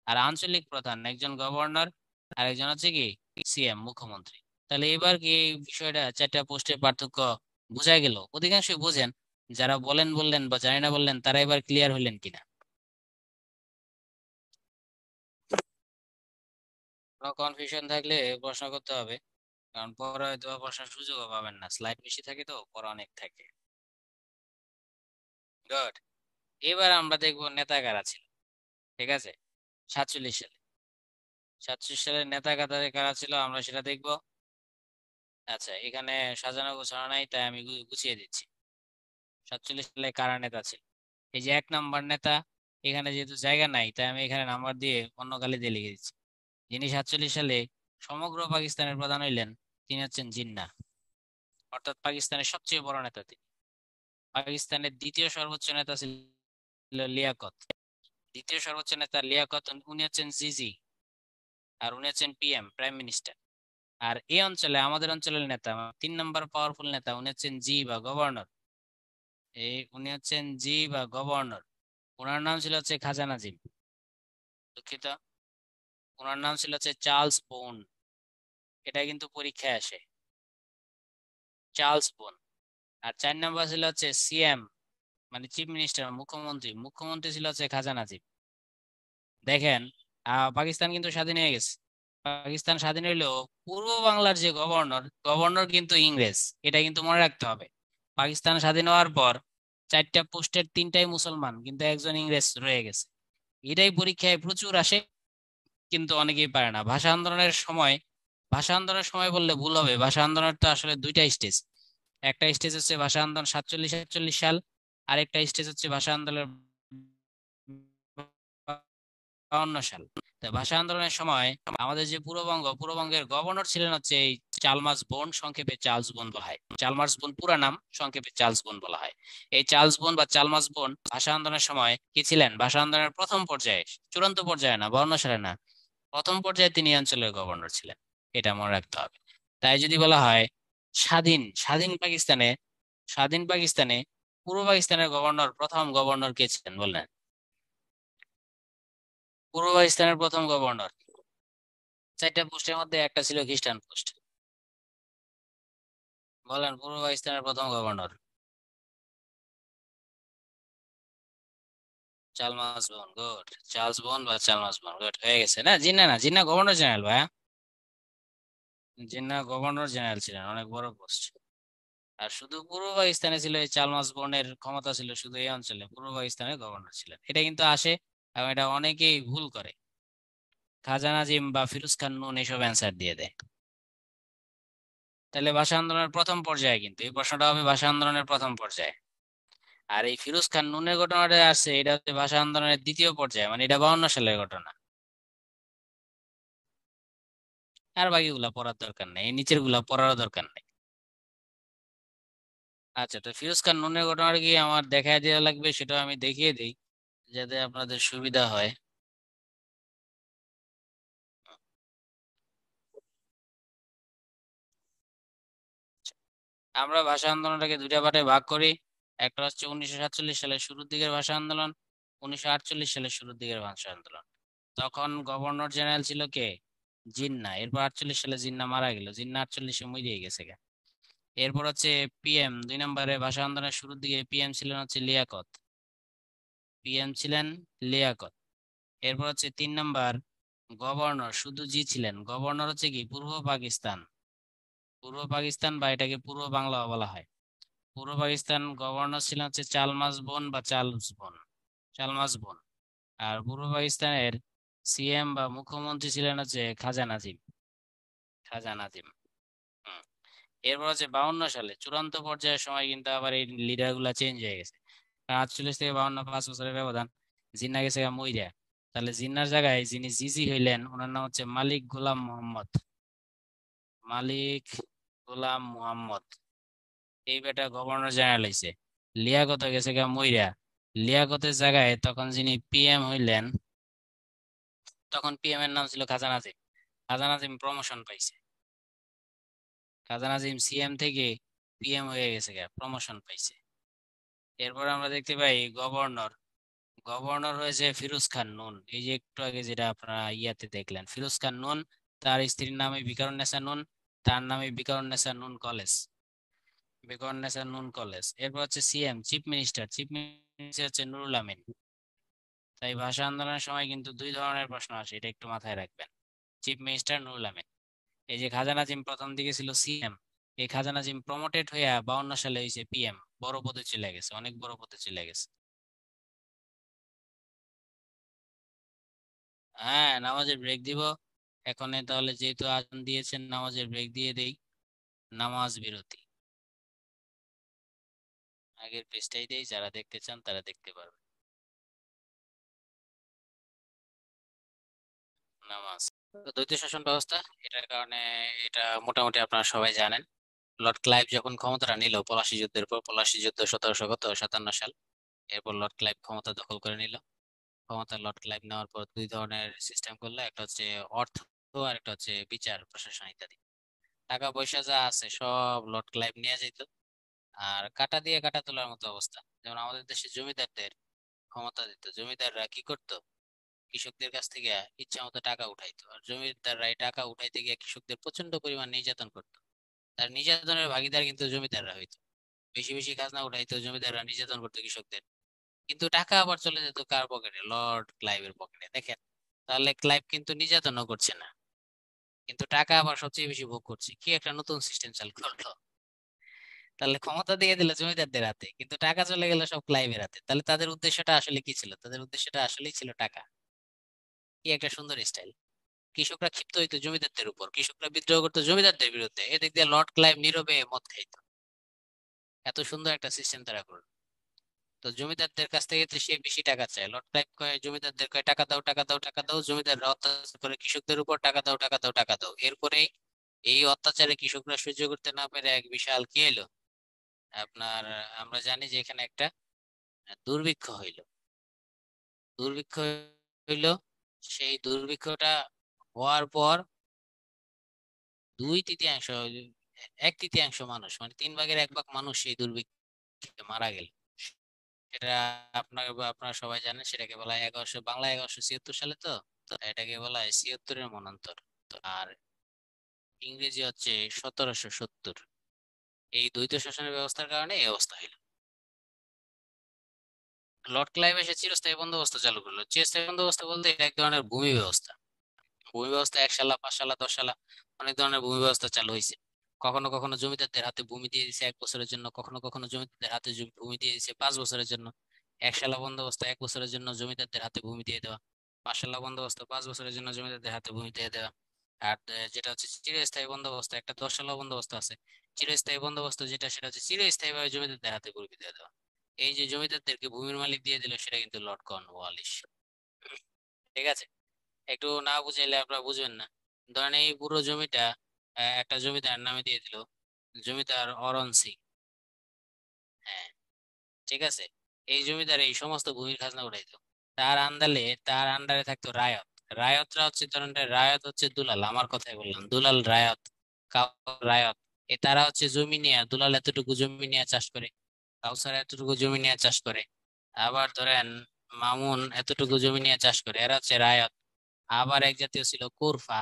আর আঞ্চলিক প্রধান একজন গভর্নর, আর একজন হচ্ছে কি সিএম, মুখ্যমন্ত্রী। তাহলে এবার কি এই বিষয়টা, চারটা পোস্টের পার্থক্য বোঝা গেল? অধিকাংশই বোঝেন, যারা বলেন বললেন বা জানি না বললেন তারা এবার ক্লিয়ার হলেন কিনা? কোনো কনফিউশন থাকলে প্রশ্ন করতে হবে, কারণ পরে হয়তো বা প্রশ্নের সুযোগও পাবেন না, স্লাইড বেশি থাকে তো, পরে অনেক থাকে। গুড। এবার আমরা দেখবো নেতা কারা ছিল। ঠিক আছে, 47 সালে, 47 সালের নেতা কারা কারা ছিল আমরা সেটা দেখবো। আচ্ছা, এখানে সাজানো গোছানো নাই, তাই আমি গুছিয়ে দিচ্ছি। 47 সালে কারা নেতা ছিল? এই যে 1 নাম্বার নেতা, এখানে যেহেতু জায়গা নাই তাই আমি এখানে নাম্বার দিয়ে অন্য কালি দিয়ে লিখে দিচ্ছি। যিনি 47 সালে সমগ্র পাকিস্তানের প্রধান হইলেন, তিনি হচ্ছেন জিন্নাহ। অর্থাৎ পাকিস্তানের সবচেয়ে বড় নেতা তিনি। পাকিস্তানের দ্বিতীয় সর্বোচ্চ নেতা ছিল লিয়াকত। দ্বিতীয় সর্বোচ্চ নেতা লিয়াকত, উনি হচ্ছেন জিজি। আর উনি হচ্ছেন পিএম, প্রাইম মিনিস্টার। আর এই অঞ্চলে, আমাদের অঞ্চলের নেতা, 3 নাম্বার পাওয়ারফুল নেতা, উনি হচ্ছেন জি বা গভর্নর। উনি হচ্ছেন জি বা গভর্নর। ওনার নাম ছিল হচ্ছে খাজা নাজিম। দুঃখিত, ওনার নাম ছিল হচ্ছে চার্লস বোন। এটা কিন্তু পরীক্ষায় আসে, চার্লস বোন। আর 4 নাম্বার ছিল হচ্ছে সিএম, মানে চিফ মিনিস্টার, মুখ্যমন্ত্রী। মুখ্যমন্ত্রী ছিল হচ্ছে খাজা নাজিম। দেখেন, পাকিস্তান কিন্তু স্বাধীন হয়ে গেছে। পাকিস্তান স্বাধীন হইলেও পূর্ব বাংলার যে গভর্নর, গভর্নর কিন্তু ইংরেজ। এটা কিন্তু মনে রাখতে হবে। পাকিস্তান স্বাধীন হওয়ার পর চারটা পোস্টের তিনটাই মুসলমান, কিন্তু একজন ইংরেজ রয়ে গেছে। এটাই পরীক্ষায় প্রচুর আসে, কিন্তু অনেকেই পারে না। ভাষা আন্দোলনের সময়, ভাষা আন্দোলনের সময় বললে ভুল হবে, ভাষা আন্দোলনের তো আসলে দুইটা স্টেজ। একটা স্টেজ হচ্ছে ভাষা আন্দোলন 47-48 সাল, আরেকটা স্টেজ হচ্ছে ভাষা আন্দোলন 52 সাল। তো ভাষা আন্দোলনের সময় আমাদের যে পূর্ববঙ্গ, পূর্ববঙ্গের গভর্নর ছিলেন হচ্ছে এই চার্লস বোন, সংক্ষেপে চার্লস বোন বলা হয়। চার্লস বোন পুরা নাম, সংক্ষেপে চার্লস বোন বলা হয়। এই চার্লস বোন বা চার্লস বোন ভাষা আন্দোলনের সময় কি ছিলেন? ভাষা আন্দোলনের প্রথম পর্যায়ে, চূড়ান্ত পর্যায়ে না, 52 সালে না, প্রথম পর্যায়ে তিনি এই অঞ্চলের গভর্নর ছিলেন। এটা মনে রাখতে হবে। তাই যদি বলা হয় স্বাধীন স্বাধীন পাকিস্তানে, স্বাধীন পাকিস্তানে পূর্ব পাকিস্তানের গভর্নর, প্রথম গভর্নর কে ছিলেন বললেন? পূর্ব পাকিস্তানের প্রথম গভর্নর, চারটা পোস্টের মধ্যে একটা ছিল খ্রিস্টান পোস্ট। বলেন, পূর্ব পাকিস্তানের প্রথম গভর্নর? চার্লস বোন, গুড। চার্লস বোন বা চার্লস বোন, গুড, হয়ে গেছে। না জিন্না, না জিন্না গভর্নর জেনারেল ভাইয়া। জিন্না গভর্নর জেনারেল ছিলেন, অনেক বড় পোস্ট। আর শুধু পূর্ব পাকিস্তানে ছিল এই চার্লস বোনের ক্ষমতা ছিল শুধু এই অঞ্চলে, পূর্ব পাকিস্তানের গভর্নর ছিলেন। এটা কিন্তু আসে, এবং এটা অনেকেই ভুল করে। খাজা নাজিম বা ফিরোজ খান নূন এসব অ্যান্সার দিয়ে দেয়। তাহলে ভাষা আন্দোলনের প্রথম পর্যায়ে, কিন্তু এই প্রশ্নটা হবে ভাষা আন্দোলনের প্রথম পর্যায়ে। আর এই ফিরোজ খান নুনের ঘটনাটা আছে, এটা হচ্ছে ভাষা আন্দোলনের দ্বিতীয় পর্যায়ে, মানে এটা 52 সালের ঘটনা। আর বাকিগুলা পড়ার দরকার নেই, এই নিচের গুলা পড়ারও দরকার নেই। আচ্ছা, তো ফিরোজ খান নুনের ঘটনাটা কি আমার দেখায় দেওয়া লাগবে, সেটা আমি দেখিয়ে দিই যাতে আপনাদের সুবিধা হয়। আমরা ভাষা আন্দোলনটাকে দুইটা পার্টে ভাগ করি। একটা হচ্ছে 1947 সালের শুরুর দিকের ভাষা আন্দোলন, 1948 সালের শুরুর দিকের ভাষা আন্দোলন। তখন গভর্নর জেনারেল ছিল কে? জিন্না। এরপর 48 সালে জিন্না মারা গেল, জিন্না 48-এ মরিয়ে গেছে গা। এরপর হচ্ছে পিএম, 2 নম্বরে ভাষা আন্দোলনের শুরুর দিকে পিএম ছিলেন হচ্ছে লিয়াকত। পিএম ছিলেন লিয়াকত। এরপর হচ্ছে 3 নম্বর গভর্নর, শুধু জি ছিলেন। গভর্নর হচ্ছে কি পূর্ব পাকিস্তান, পূর্ব পাকিস্তান বা এটাকে পূর্ব বাংলা বলা হয়। পূর্ব পাকিস্তান গভর্নর ছিলেন হচ্ছে চালমাস বোন বা চার্লস বোন, চালমাস বোন। আর পূর্ব পাকিস্তানের সিএম বা মুখ্যমন্ত্রী ছিলেন হচ্ছে খাজা নাজিম, খাজা নাজিম। হুম। এরপর হচ্ছে 52 সালে চূড়ান্ত পর্যায়ের সময় কিন্তু আবার এই লিডার গুলা চেঞ্জ হয়ে গেছে। কারণ 48 থেকে 52, 5 বছরের ব্যবধান। জিন্না গেছে গা মইরা। তাহলে জিন্নার জায়গায় যিনি জিজি হইলেন ওনার নাম হচ্ছে মালিক গোলাম মোহাম্মদ, মালিক গোলাম মোহাম্মদ। এই বেটা গভর্নর জেনারেল হইছে। লিয়াকত গেছে গা মইরা। লিয়াকতের জায়গায় তখন যিনি পিএম হইলেন, তখন পিএম এর নাম ছিল খাজা নাজিম। খাজা নাজিম প্রমোশন পাইছে, খাজা নাজিম সিএম থেকে পিএম হয়ে গেছে গা, প্রমোশন পাইছে। এরপর আমরা দেখতে পাই গভর্নর, গভর্নর হয়েছে ফিরোজ খান নুন। এই যে একটু আগে যেটা আপনারা ইয়াতে দেখলেন, ফিরোজ খান নুন। তার স্ত্রীর নামে বিকারুন্নেসা নুন, তার নামে বিকারুন্নেসা নুন কলেজ, বিকারুন্নেসা নুন কলেজ। এরপর হচ্ছে CM, chief minister, chief minister হচ্ছে নুরুল আমিন। তাই ভাষা আন্দোলনের সময় কিন্তু 2 ধরনের প্রশ্ন আসে, এটা একটু মাথায় রাখবেন। Chief minister Nurul Amin. এই যে খাজা নাজিম প্রথম দিকে ছিল সিএম, এই খাজা নাজিম প্রমোটেড হইয়া 52 সালে হয়েছে পিএম, বড় পদে চলে গেছে, অনেক বড় পদে চলে গেছে। হ্যাঁ, নামাজের ব্রেক দিব এখন। তাহলে যেহেতু আজান দিয়েছেন, নামাজের ব্রেক দিয়ে দেই। নামাজ বিরতি। আগের পেজটাই দেই, যারা দেখতে চান তারা দেখতে পারবেন। নামাজ, তো দ্বৈত শাসন ব্যবস্থা, এটার কারণে এটা মোটামুটি আপনারা সবাই জানেন। লর্ড ক্লাইভ যখন ক্ষমতাটা নিল পলাশী যুদ্ধের পর, পলাশী যুদ্ধ 1757 সাল, এরপর লর্ড ক্লাইভ ক্ষমতা দখল করে নিল। ক্ষমতা লর্ড ক্লাইভ নেওয়ার পর 2 ধরনের সিস্টেম করলো, একটা হচ্ছে অর্থ আর একটা হচ্ছে বিচার প্রশাসন ইত্যাদি। টাকা পয়সা যা আছে সব লর্ড ক্লাইভ নিয়ে যেত। আর কাটা দিয়ে কাটা তোলার মতো অবস্থা। যেমন আমাদের দেশে জমিদারদের ক্ষমতা দিত, জমিদাররা কি করতো, কৃষকদের কাছ থেকে ইচ্ছা মতো টাকা উঠাইতো, আর জমিদাররা এই টাকা উঠাইতে গিয়ে কৃষকদের প্রচন্ড পরিমাণ নির্যাতন করতো। তার নির্যাতনের ভাগিদার কিন্তু জমিদাররা হইতো। বেশি বেশি খাজনা উঠাইতো জমিদাররা, নির্যাতন করতো কৃষকদের। কিন্তু টাকা আবার চলে যেত কার পকেটে? লর্ড ক্লাইভের পকেটে। দেখেন, তাহলে ক্লাইভ কিন্তু নির্যাতনও করছে না, কিন্তু টাকা আবার সবচেয়ে বেশি ভোগ করছে। কি একটা নতুন সিস্টেম চালু করলো! তাহলে ক্ষমতা দিয়ে দিল জমিদারদের হাতে, কিন্তু টাকা চলে গেল সব ক্লাইভের হাতে। তাহলে তাদের উদ্দেশ্যটা আসলে কি ছিল? তাদের উদ্দেশ্যটা আসলেই ছিল টাকা। কি একটা সুন্দর স্টাইল! কৃষকরা ক্ষিপ্ত হইতো জমিদারদের উপর, কৃষকরা বিদ্রোহ করতো জমিদারদের বিরুদ্ধে, এদিক দিয়ে লর্ড ক্লাইভ নীরবে মদ খাইতো। এত সুন্দর একটা সিস্টেম তারা করলো। তো জমিদারদের কাছ থেকে তো সে বেশি টাকা চায়। লর্ড ক্লাইভ কয় জমিদারদের, কয় টাকা দাও, টাকা দাও, টাকা দাও। জমিদাররা অত্যাচার করে কৃষকদের উপর, টাকা দাও, টাকা দাও, টাকা দাও। এরপরে এই অত্যাচারে কৃষকরা সহ্য করতে না পেরে এক বিশাল কি এলো আপনার, আমরা জানি যে এখানে একটা দুর্ভিক্ষ হইলো, দুর্ভিক্ষ হইলো। সেই দুর্ভিক্ষটা হওয়ার পর 2/3, 1/3 মানুষ, মানে 3/1 মানুষ সেই দুর্ভিক্ষে মারা গেল। সেটা আপনারা সবাই জানেন, সেটাকে বলা হয় 1176 সালে। তো তো এটাকে বলা হয় 76-এর মনান্তর। আর ইংরেজি হচ্ছে 1770। এই দ্বৈত শাসনের ব্যবস্থার কারণে এই অবস্থা হইল। লর্ড ক্লাইভ এসে চিরস্থায়ী বন্দোবস্ত চালু করলো। চিরস্থায়ী বন্দোবস্ত বলতে এটা এক ধরনের ভূমি ব্যবস্থা। ভূমি ব্যবস্থা 1 সালা, 5 সালা, 10 সালা অনেক ধরনের ভূমি ব্যবস্থা চালু হয়েছে। কখনো কখনো জমিদারদের হাতে ভূমি দিয়ে দিছে 1 বছরের জন্য, কখনো কখনো জমিদারদের হাতে ভূমি দিয়ে দিছে 5 বছরের জন্য। 1 সালা বন্দোবস্ত, 1 বছরের জন্য জমিদারদের হাতে ভূমি দিয়ে দেওয়া। মার্শাল্লাহ বন্দোবস্ত 5 বছরের জন্য জমিদারদের হাতে ভূমি দিয়ে দেওয়া। আর যেটা হচ্ছে চিরস্থায়ী বন্দোবস্ত, একটা 10 সালা বন্দোবস্ত আছে। চিরস্থায়ী বন্দোবস্ত যেটা, সেটা হচ্ছে চিরস্থায়ী ভাবে জমিদারদের হাতে ভূমি দিয়ে দেওয়া। এই যে জমিদারদেরকে ভূমির মালিক দিয়ে দিল, সেটা কিন্তু লর্ড কর্নওয়ালিস। ঠিক আছে, একটু না বুঝাইলে আপনারা বুঝবেন না। ধরেন এই পুরো জমিটা একটা জমিদার নামে দিয়ে দিল, জমিদার অরণ সিং। হ্যাঁ, ঠিক আছে। এই জমিদার এই সমস্ত ভূমির খাজনা উঠাইতো। তার আন্ডারে থাকতো রায়ত। রায়তরা হচ্ছে, ধরেন রায়ত হচ্ছে দুলাল, আমার কথাই বললাম, দুলাল রায়ত, রায়ত। তারা হচ্ছে জমি নিয়ে, দুলাল এতটুকু জমি নিয়ে চাষ করে, কাউসার এতটুকু জমি নিয়ে চাষ করে, আবার ধরেন মামুন এতটুকু জমি নিয়ে চাষ করে, এরা হচ্ছে রায়ত। আবার এক জাতীয় ছিল কোরফা।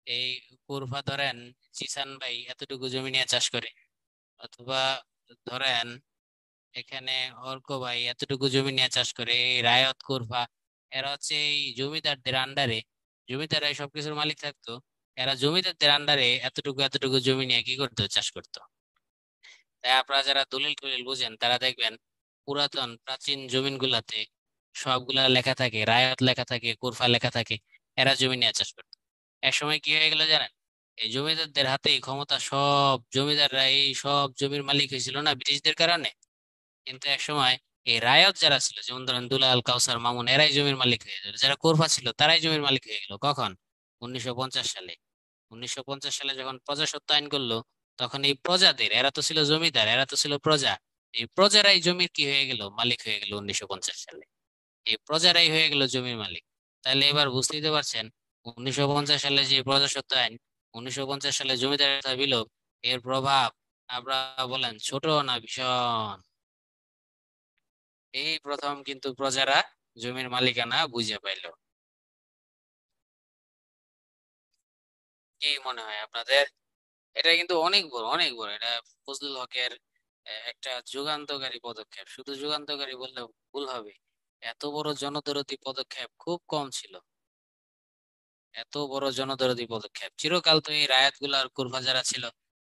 এই কোরফা ধরেন জিসান ভাই এতটুকু জমি নিয়ে চাষ করে, অথবা ধরেন এখানে অর্ক ভাই এতটুকু জমি নিয়ে চাষ করে, এই রায়ত কোরফা। এরা হচ্ছে এই জমিদারদের আন্ডারে, জমিদাররা এই সবকিছুর মালিক থাকতো, এরা জমিদারদের আন্ডারে এতটুকু এতটুকু জমি নিয়ে কি করতো, চাষ করতো। তাই আপনারা যারা দলিল টলিল বুঝেন, তারা দেখবেন পুরাতন প্রাচীন জমিনগুলাতে সবগুলা লেখা থাকে, রায়ত লেখা থাকে, কোরফা লেখা থাকে। এরা জমি নিয়ে চাষ করতো। এক সময় কি হয়ে গেল জানেন, এই জমিদারদের হাতেই ক্ষমতা, সব জমিদাররা এই সব জমির মালিক হয়েছিল না ব্রিটিশদের কারণে। কিন্তু এক সময় এই রায়ত যারা ছিল, যেমন ধরেন দুলাল, কাউসার, মামুন, এরাই জমির মালিক হয়ে গেল। যারা কোরফা ছিল তারাই জমির মালিক হয়ে গেল। কখন? 1950 সালে। 1950 সালে যখন প্রজাস্বত্ব আইন করলো, তখন এই প্রজাদের, এরা তো ছিল জমিদার, এরা তো ছিল প্রজা, এই প্রজারাই জমির কি হয়ে গেল, মালিক হয়ে গেল 1950 সালে। এই প্রজারাই হয়ে গেল জমির মালিক। তাহলে এবার বুঝতেই তো পারছেন, 1950 সালে যে প্রজাস্বত্ব আইন, 1950 সালে জমিদার বিলোপ, এর প্রভাব আপনারা বলেন ছোট না ভীষণ? এই প্রথম কিন্তু প্রজারা জমির মালিকানা বুঝে পাইল। কি মনে হয় আপনাদের? এটা কিন্তু অনেক বড়, অনেক বড় এটা। ফজলুল হকের একটা যুগান্তকারী পদক্ষেপ, শুধু যুগান্তকারী বললে ভুল হবে। এত বড় জনদরদী পদক্ষেপ খুব কম ছিল। এত বড় জনদরদী পদক্ষেপ, চিরকাল তো এই রায়াত গুলার কুরফা যারা ছিল,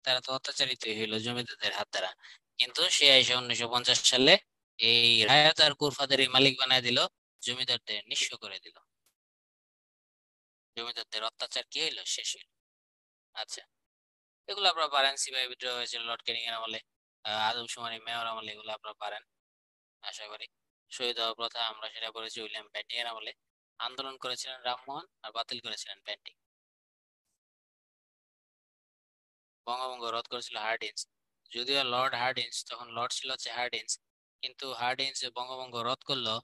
তারা তো অত্যাচারিত হইলো জমিদারদের হাত দ্বারা। কিন্তু সে এসে 1950 সালে এই রায়াত আর কুরফাদের মালিক বানায় দিল, জমিদারদের নিঃস্ব করে দিল। জমিদারদের অত্যাচার কি হইলো, শেষ হইলো। আচ্ছা, এগুলো আপনারা পারেন। সিপাহি বিদ্রোহ হয়েছিল লর্ড ক্যানিং এর আমলে, আদমশুমারি মেয়র আমলে, এগুলো আপনারা পারেন আশা করি। শহীদ হওয়ার প্রথা আমরা সেটা করেছি উইলিয়াম বেন্টিং এর আমলে। আন্দোলন করেছিলেন রামমোহন, আর বাতিল করেছিলেন বেন্টিং। বঙ্গভঙ্গ রদ করেছিল হার্ডিন্স। যদিও লর্ড হার্ডিন্স, তখন লর্ড ছিল হচ্ছে হার্ডিন্স, কিন্তু হার্ডিন্স বঙ্গভঙ্গ রদ করলো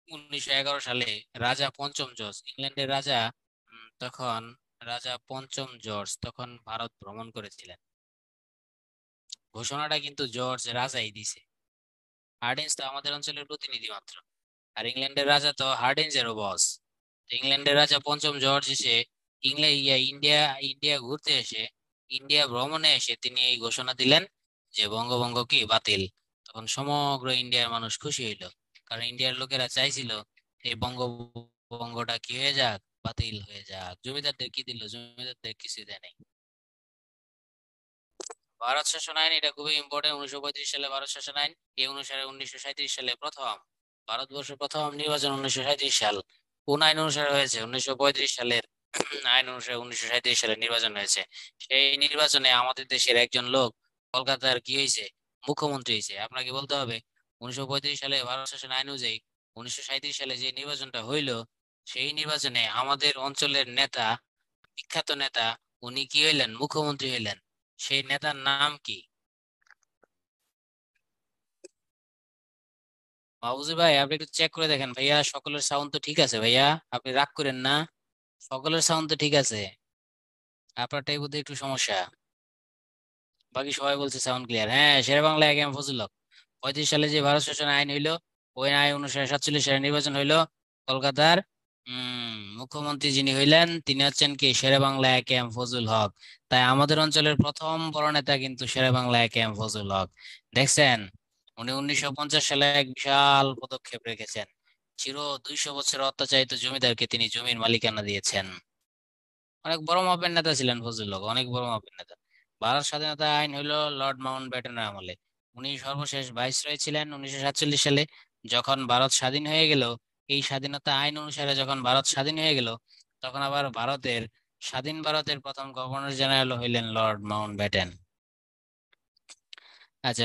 1911 সালে। রাজা পঞ্চম জর্জ, ইংল্যান্ডের রাজা, তখন রাজা পঞ্চম জর্জ তখন ভারত ভ্রমণ করেছিলেন। ঘোষণাটা কিন্তু জর্জ রাজাই দিছে। হার্ডিন্স তো আমাদের অঞ্চলের প্রতিনিধি মাত্র, আর ইংল্যান্ডের রাজা তো হার্ডিন্সেরও বস। ইংল্যান্ডের রাজা পঞ্চম জর্জ এসে ইন্ডিয়া ইন্ডিয়া ঘুরতে এসে, ইন্ডিয়া ভ্রমণে এসে তিনি এই ঘোষণা দিলেন যে বঙ্গভঙ্গ কি বাতিল। তখন সমগ্র ইন্ডিয়ার মানুষ খুশি হইল, কারণ ইন্ডিয়ার লোকেরা চাইছিল এই বঙ্গভঙ্গটা কি হয়ে যাক, বাতিল হয়ে যাক। জমিদারদের কি দিল? জমিদারদের কিছু দেয় নাই। ভারত শাসন আইন, এটা খুবই ইম্পর্টেন্ট। 1935 সালে ভারত শাসন আইন। এই অনুসারে 1937 সালে প্রথম ভারতবর্ষের প্রথম নির্বাচন, 1937 সাল। কোন আইন অনুসারে হয়েছে? 1935 সালের আইন অনুসারে 1937 সালে নির্বাচন হয়েছে। সেই নির্বাচনে আমাদের দেশের একজন লোক কলকাতার কি হয়েছে, মুখ্যমন্ত্রী হয়েছে। আপনাকে বলতে হবে 1935 সালে ভারত শাসন আইন অনুযায়ী 1937 সালে যে নির্বাচনটা হইলো, সেই নির্বাচনে আমাদের অঞ্চলের নেতা, বিখ্যাত নেতা, উনি কি হইলেন, মুখ্যমন্ত্রী হইলেন। সেই নেতার নাম কি? মাহফুজ ভাই, আপনি একটু চেক করে দেখেন ভাইয়া, সকলের সাউন্ড তো ঠিক আছে ভাইয়া, আপনি রাগ করেন না। সকলের সাউন্ড তো ঠিক আছে, আপনারটাই বোধহয় একটু সমস্যা। বাকি সবাই বলছে সাউন্ড ক্লিয়ার। হ্যাঁ, শেরে বাংলা একেএম ফজলুল হক। 35 সালে যে ভারত শাসন আইন হইলো, ওই আইন অনুসারে 47 সালে নির্বাচন হইলো। কলকাতার মুখ্যমন্ত্রী যিনি হইলেন, তিনি হচ্ছেন কি, শেরে বাংলা একেএম ফজলুল হক। তাই আমাদের অঞ্চলের প্রথম বড় নেতা কিন্তু শেরে বাংলা একেএম ফজলুল হক। দেখছেন, উনি 1950 সালে এক বিশাল পদক্ষেপ রেখেছেন। চির 200 বছর অত্যাচারিত জমিদারকে তিনি জমির মালিকানা দিয়েছেন। অনেক বড় মাপের নেতা ছিলেন ফজলুল হক, অনেক বড় মাপের নেতা। ভারত স্বাধীনতা আইন হইলো লর্ড মাউন্ট ব্যাটেনের আমলে। উনি সর্বশেষ ভাইসরয় ছিলেন 1947 সালে। যখন ভারত স্বাধীন হয়ে গেল, এই স্বাধীনতা আইন অনুসারে যখন ভারত স্বাধীন হয়ে গেল, তখন আবার স্বাধীন ভারতের প্রথম গভর্নর জেনারেল হইলেন লর্ড মাউন্টব্যাটেন। আচ্ছা,